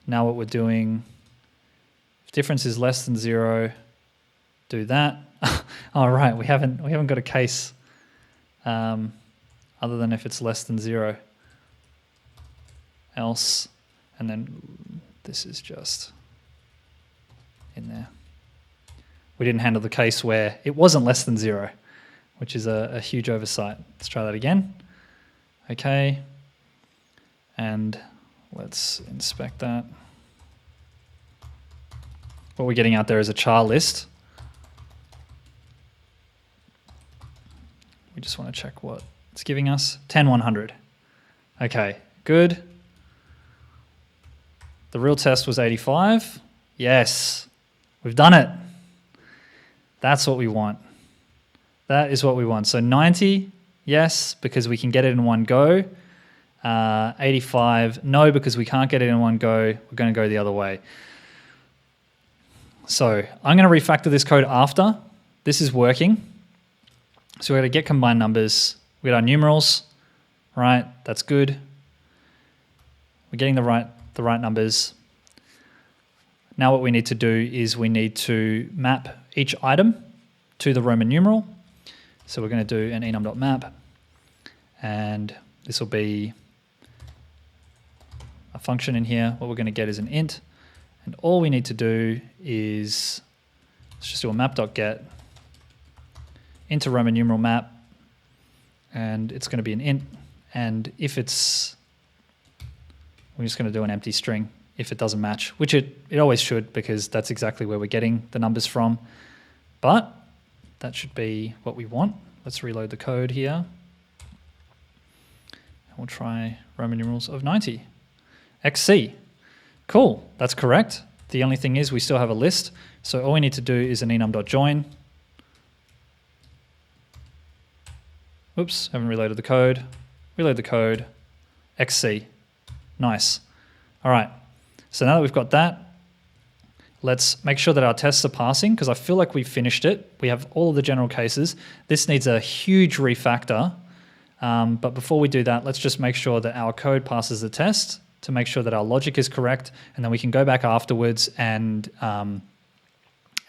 what we're doing, if difference is less than 0, do that. All right, we haven't got a case other than if it's less than 0. Else, and then this is just in there. We didn't handle the case where it wasn't less than 0, which is a huge oversight. Let's try that again. Okay. And let's inspect that. What we're getting out there is a char list. We just want to check what it's giving us. 10, 100. Okay, good. The real test was 85. Yes, we've done it. That's what we want. That is what we want. So 90, yes, because we can get it in one go. 85, no, because we can't get it in one go. We're going to go the other way. So I'm going to refactor this code after. This is working. So we're going to get combined numbers. We got our numerals, right? That's good. We're getting the right numbers. Now what we need to do is we need to map each item to the Roman numeral. So we're going to do an enum.map, and this will be a function in here. What we're going to get is an int, and all we need to do is let's just do a map.get into Roman numeral map, and it's going to be an int, and if it's, we're just going to do an empty string if it doesn't match, which it always should, because that's exactly where we're getting the numbers from. But that should be what we want. Let's reload the code here. And we'll try Roman numerals of 90. XC. Cool, that's correct. The only thing is we still have a list. So all we need to do is an enum.join. Oops, haven't reloaded the code. Reload the code. XC. Nice. All right. So now that we've got that, let's make sure that our tests are passing, because I feel like we've finished it. We have all of the general cases. This needs a huge refactor. But before we do that, let's just make sure that our code passes the test to make sure that our logic is correct, and then we can go back afterwards and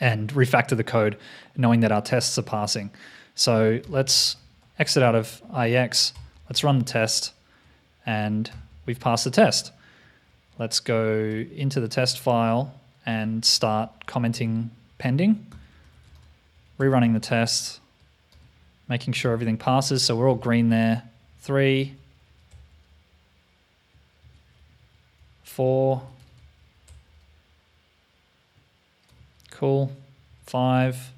refactor the code, knowing that our tests are passing. So let's exit out of IEX. Let's run the test, and we've passed the test. Let's go into the test file and start commenting pending, rerunning the test, making sure everything passes. So we're all green there. 3, 4, cool, 5,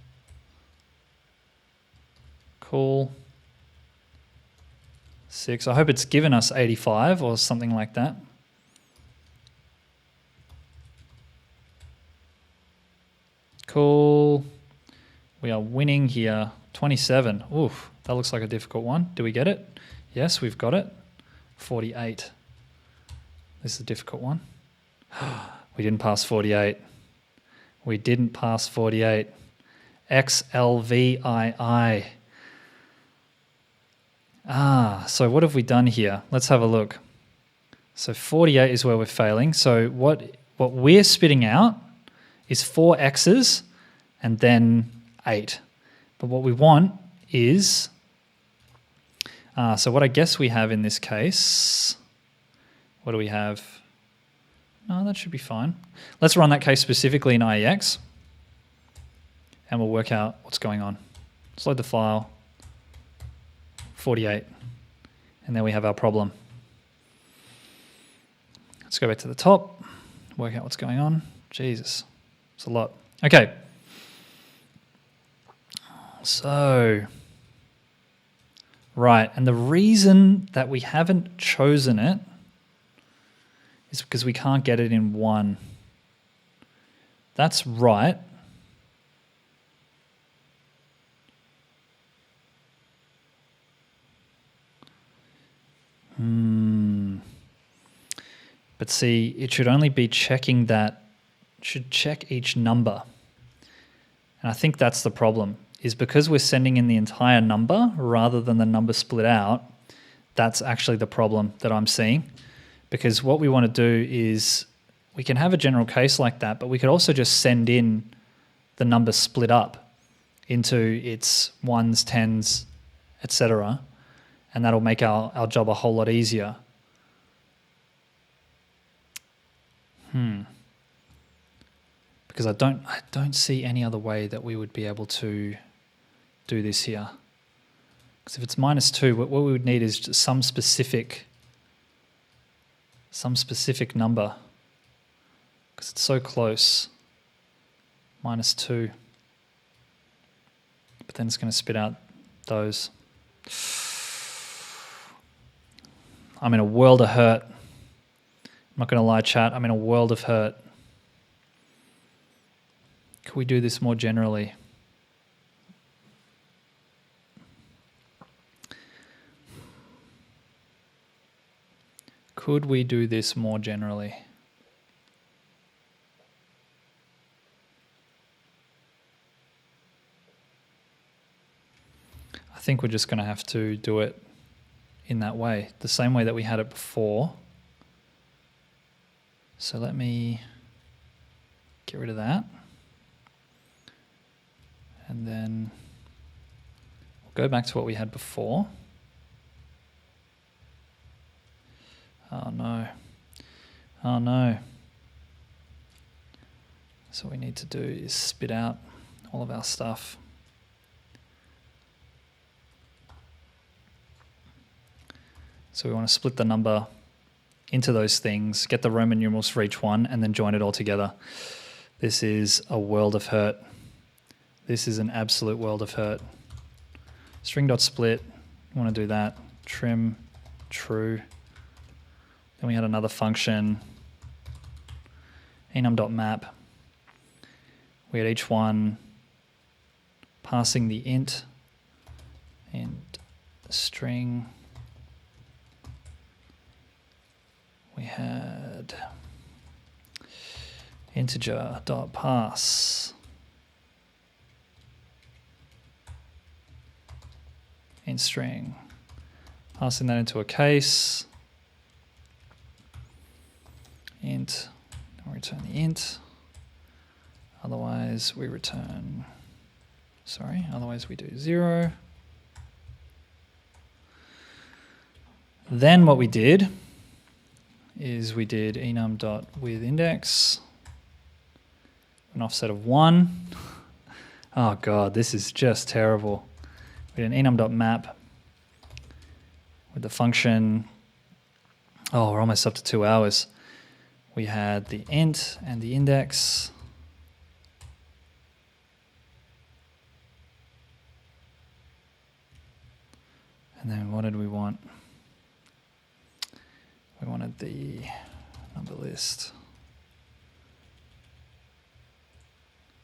cool, 6. I hope it's given us 85 or something like that. Cool. We are winning here. 27. Oof, that looks like a difficult one. Do we get it? Yes, we've got it. 48. This is a difficult one. We didn't pass 48. We didn't pass 48. XLVII. So what have we done here? Let's have a look. So 48 is where we're failing. So what we're spitting out is 4 X's and then 8. But what we want is, so what I guess we have in this case, what do we have? No, that should be fine. Let's run that case specifically in IEX, and we'll work out what's going on. Let's load the file. 48. And there we have our problem. Let's go back to the top, work out what's going on. Jesus, it's a lot. Okay. So, right, and the reason that we haven't chosen it is because we can't get it in 1. That's right. But see, it should only be checking that, should check each number. And I think that's the problem, is because we're sending in the entire number rather than the number split out, that's actually the problem that I'm seeing. Because what we want to do is, we can have a general case like that, but we could also just send in the number split up into its 1s, 10s, etc. And that'll make our job a whole lot easier. Because I don't see any other way that we would be able to do this here. Because if it's -2, what we would need is just some specific number. Because it's so close. -2. But then it's going to spit out those. I'm in a world of hurt. I'm not going to lie, chat. I'm in a world of hurt. Could we do this more generally? Could we do this more generally? I think we're just going to have to do it in that way, the same way that we had it before. So let me get rid of that. And then we'll go back to what we had before. Oh no. Oh no. So what we need to do is spit out all of our stuff. So we want to split the number into those things, get the Roman numerals for each one, and then join it all together. This is a world of hurt. This is an absolute world of hurt. String.split, we want to do that. Trim, true. Then we had another function, enum.map. We had each one passing the int and string. We had integer.pass int string, passing that into a case, int, and return the int. Otherwise we return, otherwise we do 0. Then what we did is we did enum.withIndex, an offset of 1. Oh god, this is just terrible. We did an enum.map with the function. Oh, we're almost up to 2 hours. We had the int and the index. And then what did we want? We wanted the number list.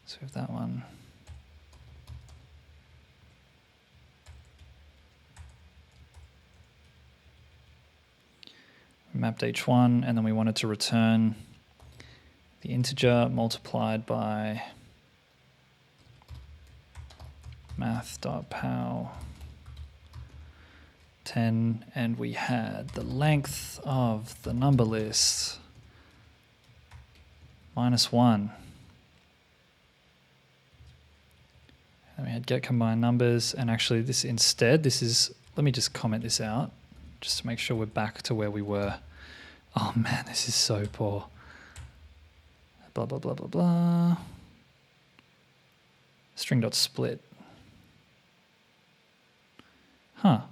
So we have that one. We mapped h1, and then we wanted to return the integer multiplied by math.pow 10, and we had the length of the number list -1. And we had get combined numbers, and actually this is, let me just comment this out just to make sure we're back to where we were. Oh man, this is so poor. Blah, blah, blah, blah, blah. String.split. Huh.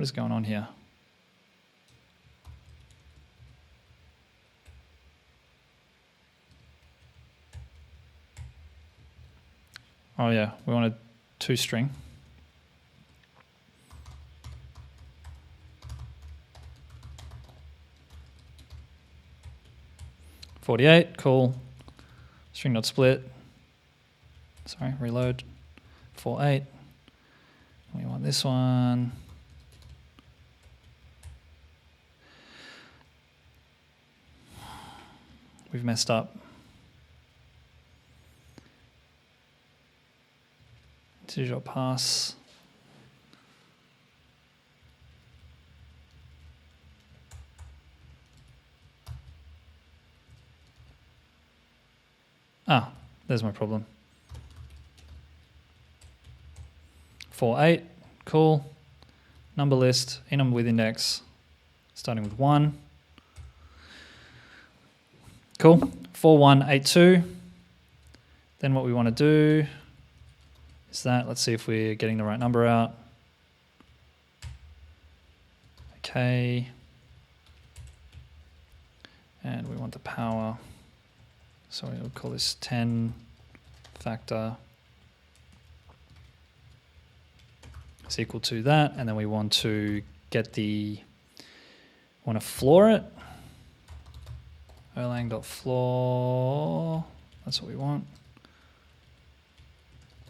What is going on here? Oh yeah, we want a 2 string. $48, cool. String not split. Sorry, reload. 48. We want this one. We've messed up. Integer pass. Ah, there's my problem. 48, cool. Number list, enum with index, starting with 1. Cool, 4182. Then what we want to do is that, let's see if we're getting the right number out. Okay. And we want the power. So we'll call this 10 factor is equal to that. And then we want to get want to floor it. Erlang.floor, that's what we want.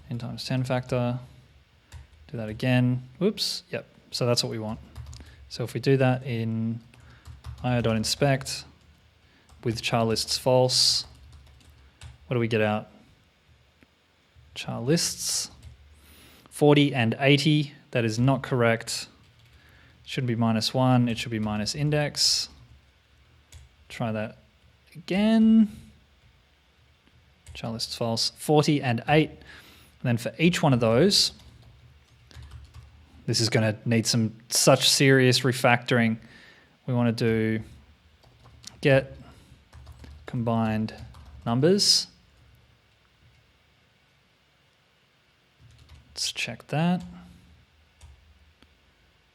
N times 10 factor. Do that again. Whoops. Yep. So that's what we want. So if we do that in io.inspect with char lists false, what do we get out? Char lists 40 and 80. That is not correct. It shouldn't be -1. It should be minus index. Try that again. Char lists false. 40 and 8. And then for each one of those, this is going to need such serious refactoring. We want to do get combined numbers. Let's check that.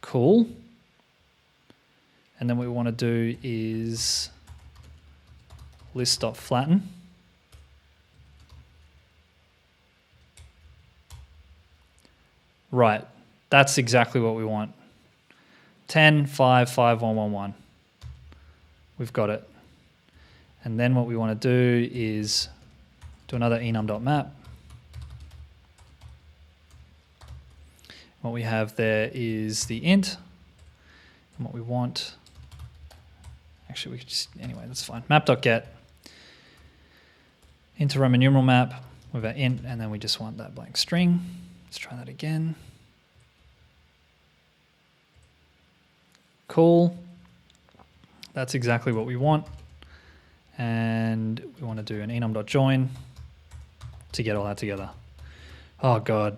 Cool. And then what we want to do is list.flatten. Right. That's exactly what we want. 10, 5, 5, 1, 1, 1. We've got it. And then what we want to do is do another enum.map. What we have there is the int. And what we want, actually we could just, anyway, that's fine. Map.get into Roman numeral map with our int, and then we just want that blank string. Let's try that again. Cool. That's exactly what we want. And we want to do an enum.join to get all that together. Oh God.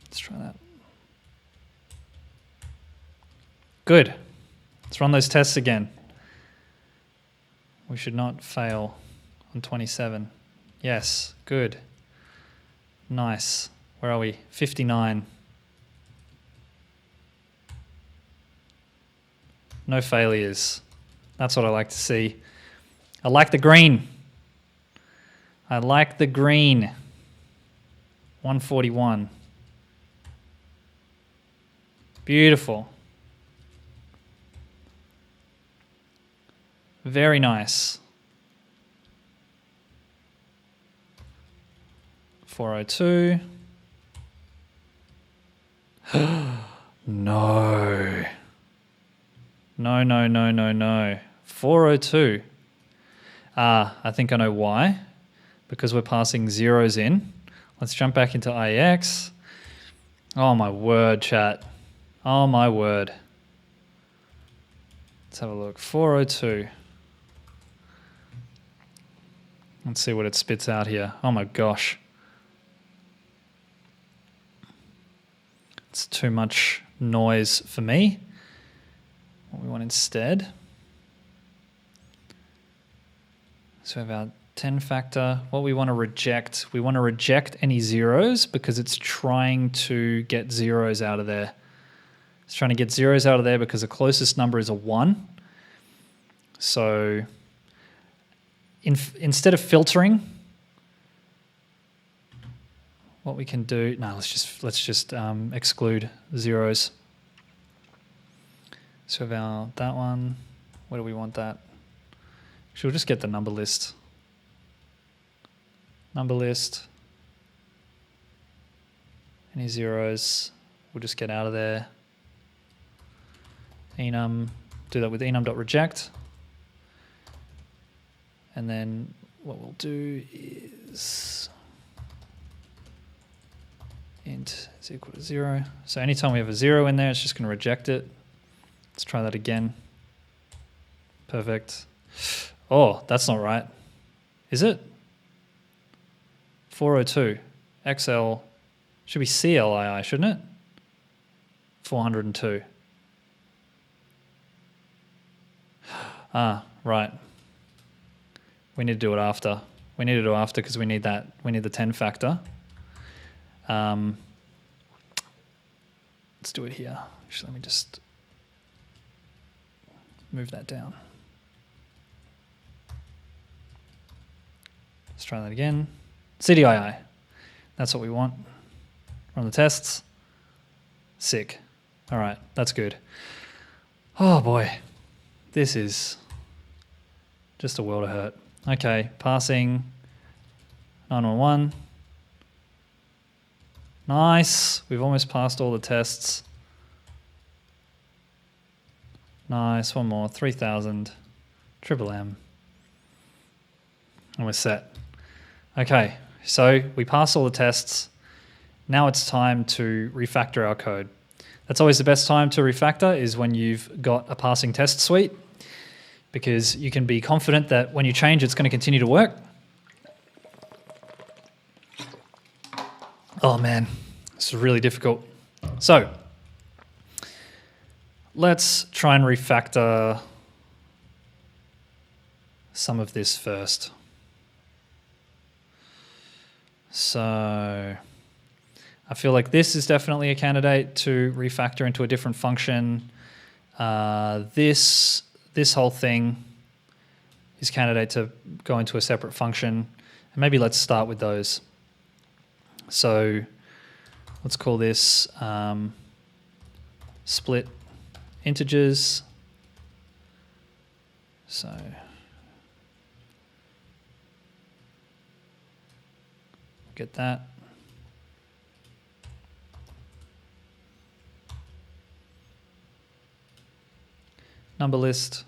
Let's try that. Good. Let's run those tests again. We should not fail on 27. Yes, good. Nice. Where are we? 59. No failures. That's what I like to see. I like the green. I like the green. 141. Beautiful. Very nice. 402. No. No, no, no, no, no. 402. I think I know why. Because we're passing zeros in. Let's jump back into IEX. Oh my word, chat. Oh my word. Let's have a look. 402. Let's see what it spits out here. Oh my gosh. It's too much noise for me. What we want instead. So we have our 10 factor, what we want to reject any zeros because it's trying to get zeros out of there. It's trying to get zeros out of there because the closest number is a 1. So instead of filtering, what we can do, let's just exclude zeros. So that one, where do we want that? We'll just get the number list. Number list. Any zeros, we'll just get out of there. Enum, do that with enum.reject. And then what we'll do is int is equal to 0. So anytime we have a 0 in there, it's just going to reject it. Let's try that again. Perfect. Oh, that's not right. Is it? 402. XL should be CLII, shouldn't it? 402. Ah, right. We need to do it after. We need to do it after because we need that. We need the 10 factor. Let's do it here. Actually, let me just move that down. Let's try that again. CDII. That's what we want. Run the tests. Sick. All right, that's good. Oh boy, this is just a world of hurt. Okay, passing 911. Nice. We've almost passed all the tests. Nice. One more. 3,000. Triple M. And we're set. Okay, so we passed all the tests. Now it's time to refactor our code. That's always the best time to refactor, is when you've got a passing test suite, because you can be confident that when you change, it's going to continue to work. Oh man, this is really difficult. So let's try and refactor some of this first. So I feel like this is definitely a candidate to refactor into a different function. This whole thing is candidate to go into a separate function. And maybe let's start with those. So let's call this split integers. So get that. Number list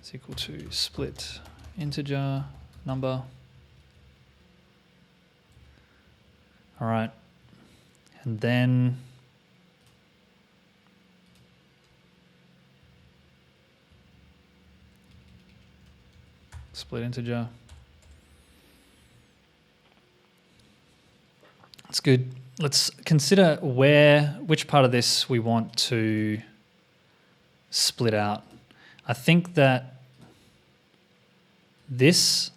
is equal to split integer number. All right. And then split integer. That's good. Let's consider which part of this we want to split out. I think that this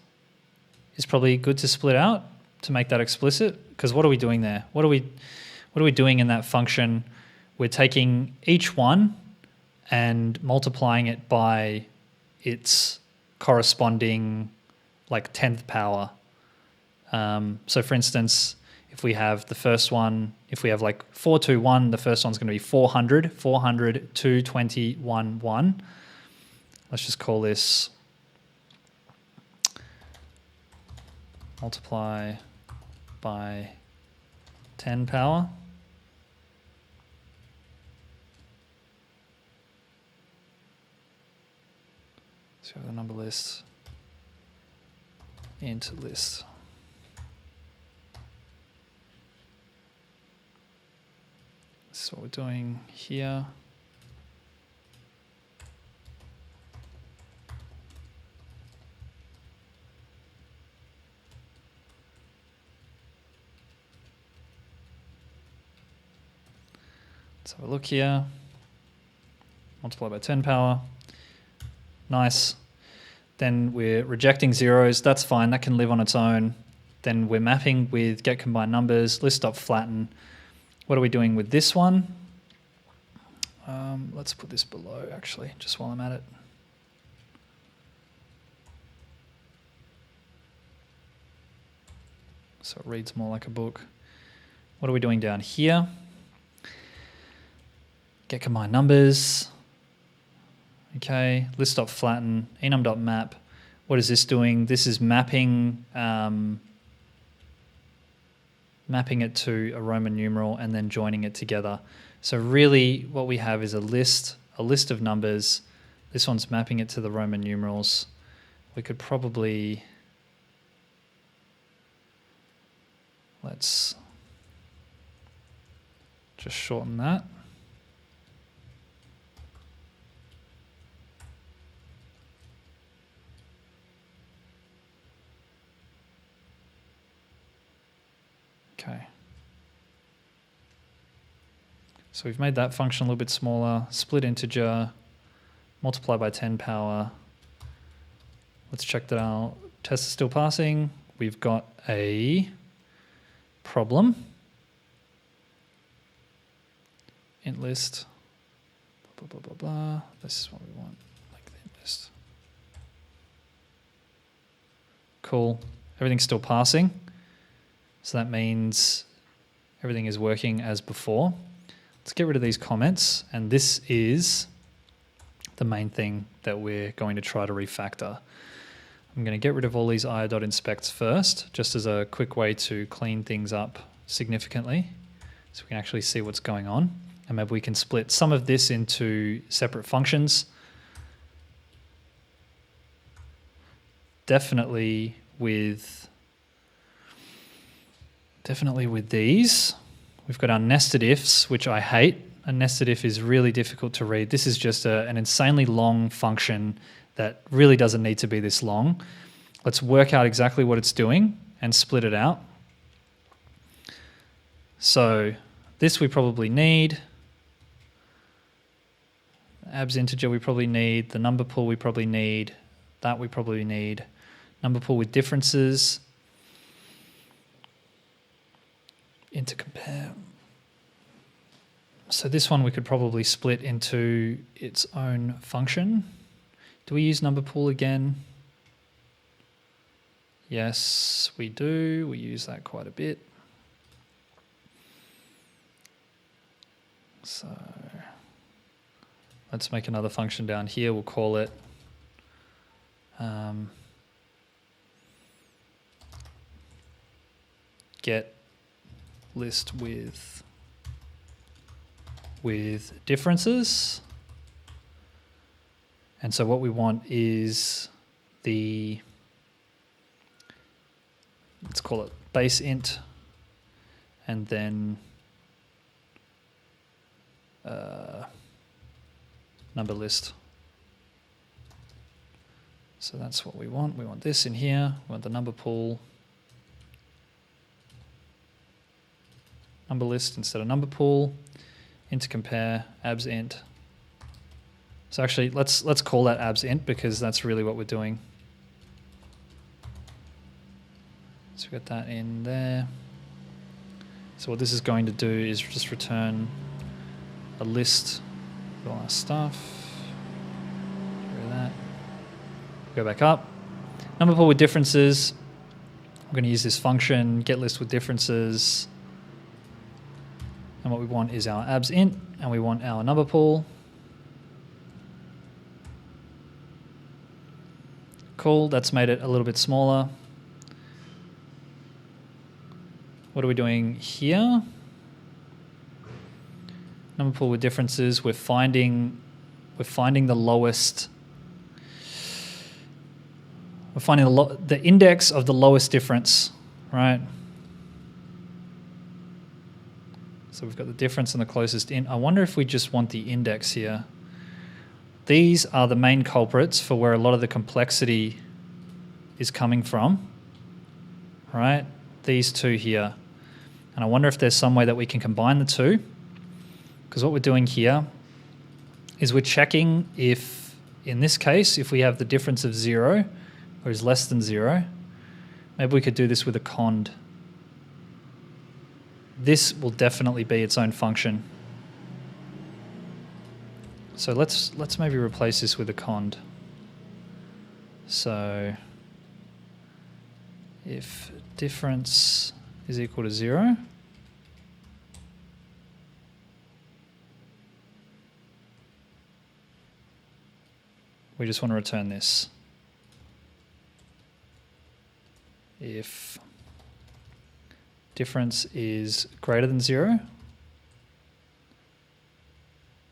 is probably good to split out to make that explicit, because what are we doing there? What are we doing in that function? We're taking each one and multiplying it by its corresponding like 10th power. So for instance, if we have the first one, if we have like 421, the first one's going to be 400, 400, 220, 1, 1. Let's just call this multiply by 10 power. So we have the number list, int list. This is what we're doing here. Let's have a look here. Multiply by 10 power. Nice. Then we're rejecting zeros. That's fine. That can live on its own. Then we're mapping with get combined numbers, list dot flatten. What are we doing with this one? Let's put this below, actually, just while I'm at it. So it reads more like a book. What are we doing down here? Get combined numbers. Okay, list.flatten, enum.map. What is this doing? This is mapping mapping it to a Roman numeral and then joining it together. So really what we have is a list of numbers. This one's mapping it to the Roman numerals. We could probably, let's just shorten that. Okay. So we've made that function a little bit smaller, split integer, multiply by 10 power. Let's check that our test is still passing. We've got a problem. Int list, blah, blah, blah, blah, blah. This is what we want, like the int list. Cool. Everything's still passing. So that means everything is working as before. Let's get rid of these comments. And this is the main thing that we're going to try to refactor. I'm going to get rid of all these io.inspects first, just as a quick way to clean things up significantly, so we can actually see what's going on. And maybe we can split some of this into separate functions. Definitely with these. We've got our nested ifs, which I hate. A nested if is really difficult to read. This is just an insanely long function that really doesn't need to be this long. Let's work out exactly what it's doing and split it out. So this we probably need. Abs integer we probably need. The number pool we probably need. That we probably need. Number pool with differences. Into compare. So this one we could probably split into its own function. Do we use number pool again? Yes, we do. We use that quite a bit. So let's make another function down here. We'll call it get list with differences. And so what we want is let's call it base int, and then number list. So that's what we want. We want this in here. We want the number pool. Number list instead of number pool. Into compare, abs int. So actually, let's call that abs int because that's really what we're doing. So we got that in there. So what this is going to do is just return a list of all our stuff. Get rid of that. Go back up. Number pool with differences. I'm going to use this function, get list with differences. And what we want is our abs int, and we want our number pool. Cool, that's made it a little bit smaller. What are we doing here? Number pool with differences. We're finding the lowest. We're finding the index of the lowest difference, right? So we've got the difference and the closest int. I wonder if we just want the index here. These are the main culprits for where a lot of the complexity is coming from, right? These two here. And I wonder if there's some way that we can combine the two, because what we're doing here is we're checking if in this case, if we have the difference of 0 or is less than 0, maybe we could do this with a cond. This will definitely be its own function. So let's maybe replace this with a cond. So if difference is equal to 0, we just want to return this. If difference is greater than 0,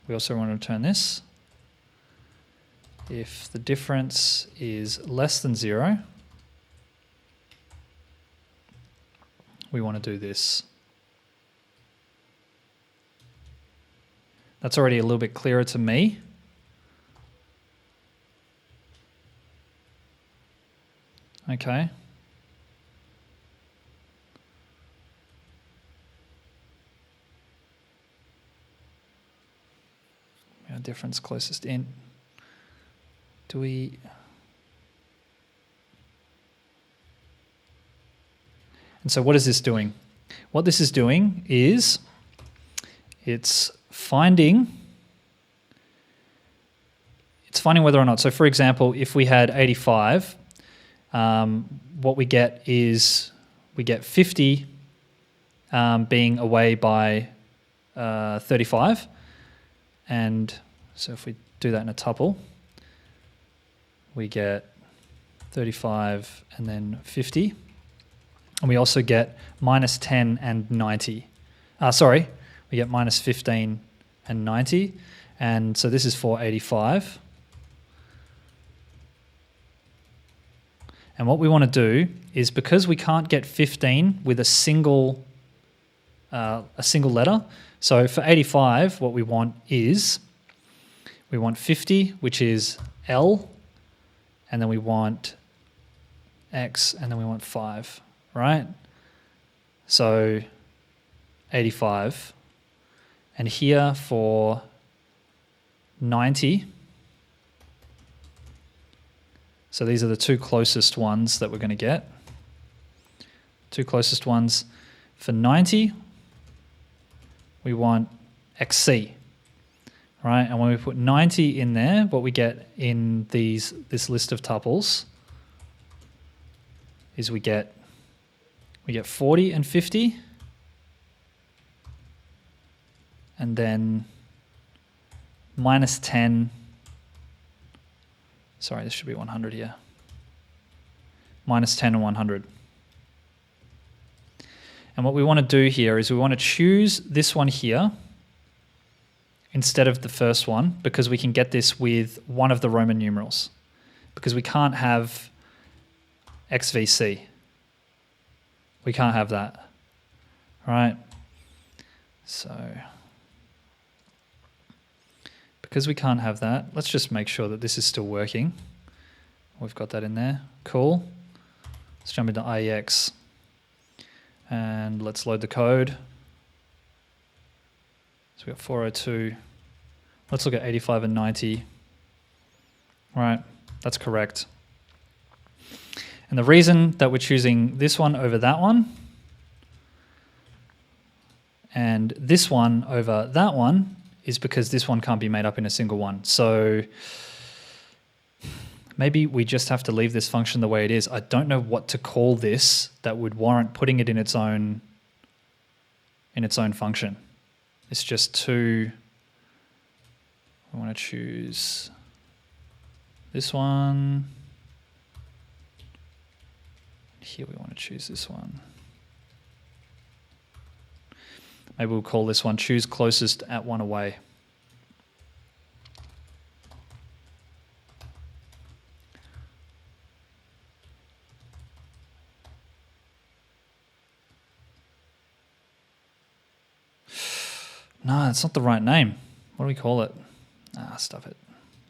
we also want to return this. If the difference is less than 0, we want to do this. That's already a little bit clearer to me. Okay. Our difference closest in. Do we... And so what is this doing? What this is doing is it's finding whether or not. So for example, if we had 85, what we get is we get 50 being away by 35. And so if we do that in a tuple, we get 35 and then 50. And we also get minus 10 and 90. We get minus 15 and 90. And so this is for 85. And what we want to do is, because we can't get 15 with a single letter, so for 85, what we want is, we want 50, which is L, and then we want X, and then we want 5, right? So 85. And here for 90, so these are the two closest ones that we're going to get. Two closest ones. For 90, we want XC, right? And when we put 90 in there, what we get in this list of tuples is we get 40 and 50, and then minus 10. Sorry, this should be 100 here. Minus 10 and 100. And what we want to do here is we want to choose this one here instead of the first one, because we can get this with one of the Roman numerals, because we can't have XVC. We can't have that, right? So because we can't have that, let's just make sure that this is still working. We've got that in there. Cool. Let's jump into IEX and let's load the code. So we've got 402. Let's look at 85 and 90. All right, that's correct. And the reason that we're choosing this one over that one and this one over that one is because this one can't be made up in a single one. So maybe we just have to leave this function the way it is. I don't know what to call this that would warrant putting it in its own function. It's just too... I want to choose this one. Here we want to choose this one. Maybe we'll call this one choose closest at one away. No, it's not the right name. What do we call it? Stuff it.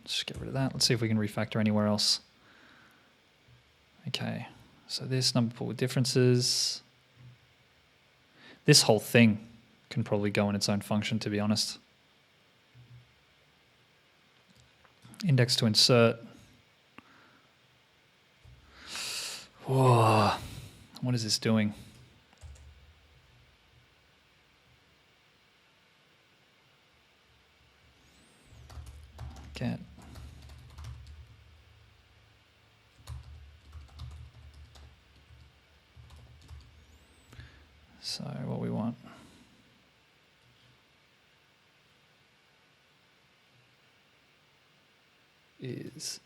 Let's just get rid of that. Let's see if we can refactor anywhere else. Okay, so this number pool with differences. This whole thing can probably go in its own function, to be honest. Index to insert. Whoa. What is this doing? Get. So what we want is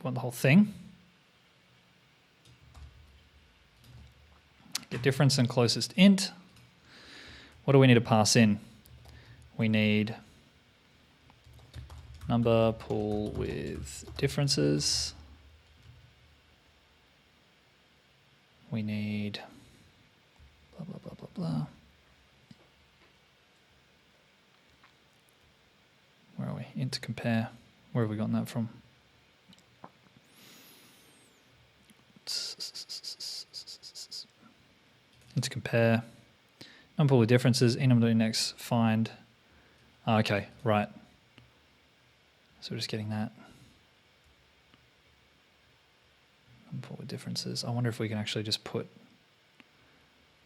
want the whole thing. Get difference and closest int. What do we need to pass in? We need number pool with differences. We need blah, blah, blah, blah, blah. Where are we? Int to compare. Where have we gotten that from? Int to compare. Number pool with differences. Enum.index find. Oh, okay, right. So we're just getting that. Number pool with differences. I wonder if we can actually just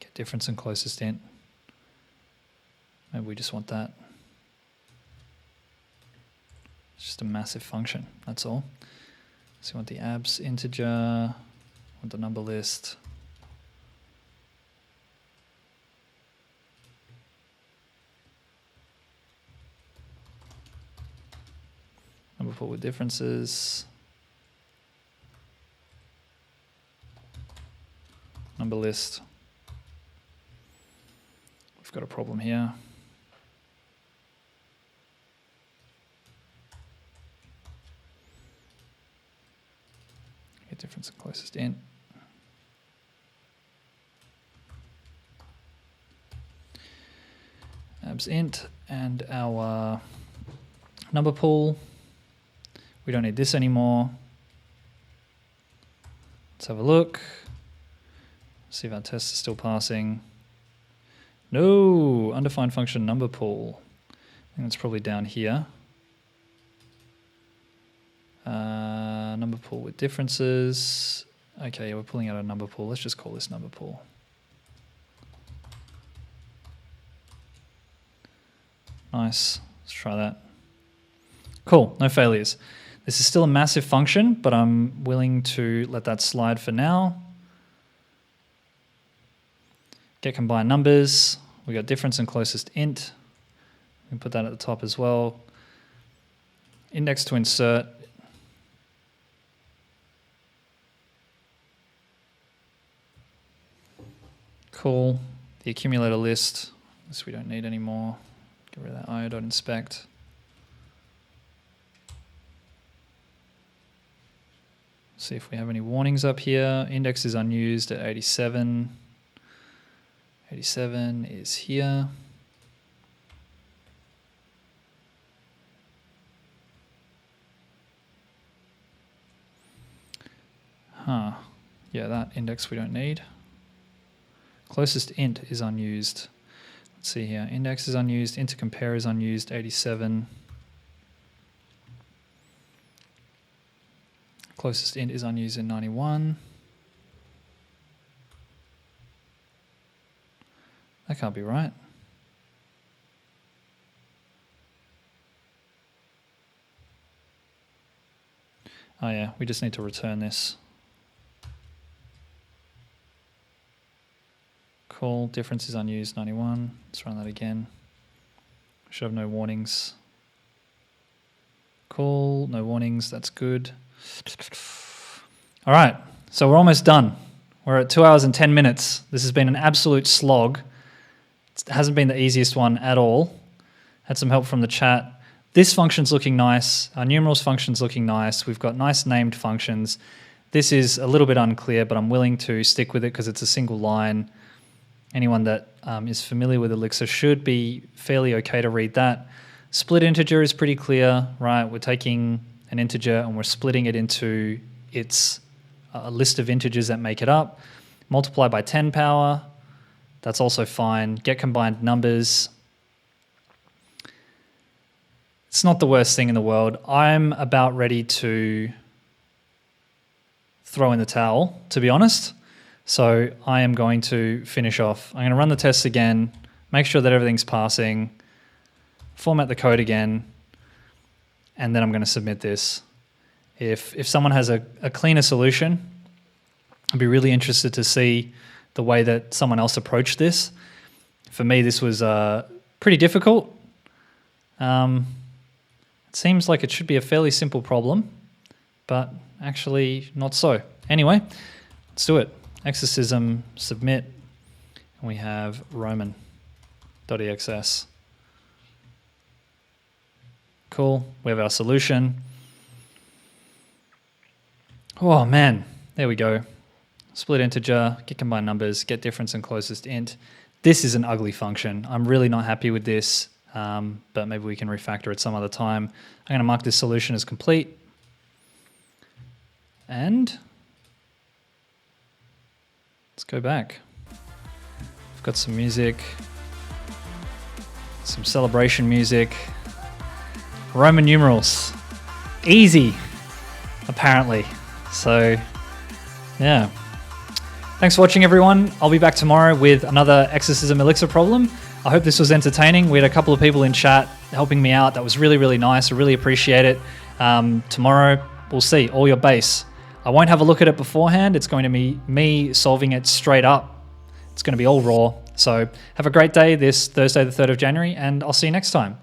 get difference and closest int. Maybe we just want that. It's just a massive function, that's all. So we want the abs integer, want the number list. Number pool with differences. Number list. We've got a problem here. Get difference and closest int. Abs int and our number pool. We don't need this anymore. Let's have a look. See if our test is still passing. No, undefined function number pool. I think that's probably down here. Number pool with differences. Okay, we're pulling out a number pool. Let's just call this number pool. Nice. Let's try that. Cool, no failures. This is still a massive function, but I'm willing to let that slide for now. Get combined numbers. We got difference and closest int. We can put that at the top as well. Index to insert. Cool. The accumulator list. This we don't need anymore. Get rid of that io.inspect. See if we have any warnings up here. Index is unused at 87. 87 is here. Huh. Yeah, that index we don't need. Closest int is unused. Let's see here. Index is unused. Int to compare is unused. 87. Closest int is unused in 91. That can't be right. Oh yeah, we just need to return this. Cool, difference is unused, 91. Let's run that again. Should have no warnings. Cool, no warnings, that's good. All right, so we're almost done. We're at 2 hours and 10 minutes. This has been an absolute slog. It hasn't been the easiest one at all. Had some help from the chat. This function's looking nice. Our numerals function's looking nice. We've got nice named functions. This is a little bit unclear, but I'm willing to stick with it because it's a single line. Anyone that is familiar with Elixir should be fairly okay to read that. Split integer is pretty clear, right? We're taking an integer and we're splitting it into its a list of integers that make it up. Multiply by 10 power, that's also fine. Get combined numbers. It's not the worst thing in the world. I'm about ready to throw in the towel, to be honest. So I am going to finish off. I'm going to run the tests again, make sure that everything's passing, format the code again, and then I'm going to submit this. If someone has a cleaner solution, I'd be really interested to see the way that someone else approached this. For me, this was pretty difficult. It seems like it should be a fairly simple problem, but actually not so. Anyway, let's do it. Exercism, submit, and we have Roman.exs. Cool, we have our solution. Oh man, there we go. Split integer, get combined numbers, get difference and closest int. This is an ugly function. I'm really not happy with this, but maybe we can refactor it some other time. I'm going to mark this solution as complete. And let's go back. We've got some music, some celebration music. Roman numerals. Easy, apparently. So, yeah. Thanks for watching, everyone. I'll be back tomorrow with another Exercism Elixir problem. I hope this was entertaining. We had a couple of people in chat helping me out. That was really, really nice. I really appreciate it. Tomorrow, we'll see. All your base. I won't have a look at it beforehand. It's going to be me solving it straight up. It's going to be all raw. So have a great day this Thursday, the 3rd of January, and I'll see you next time.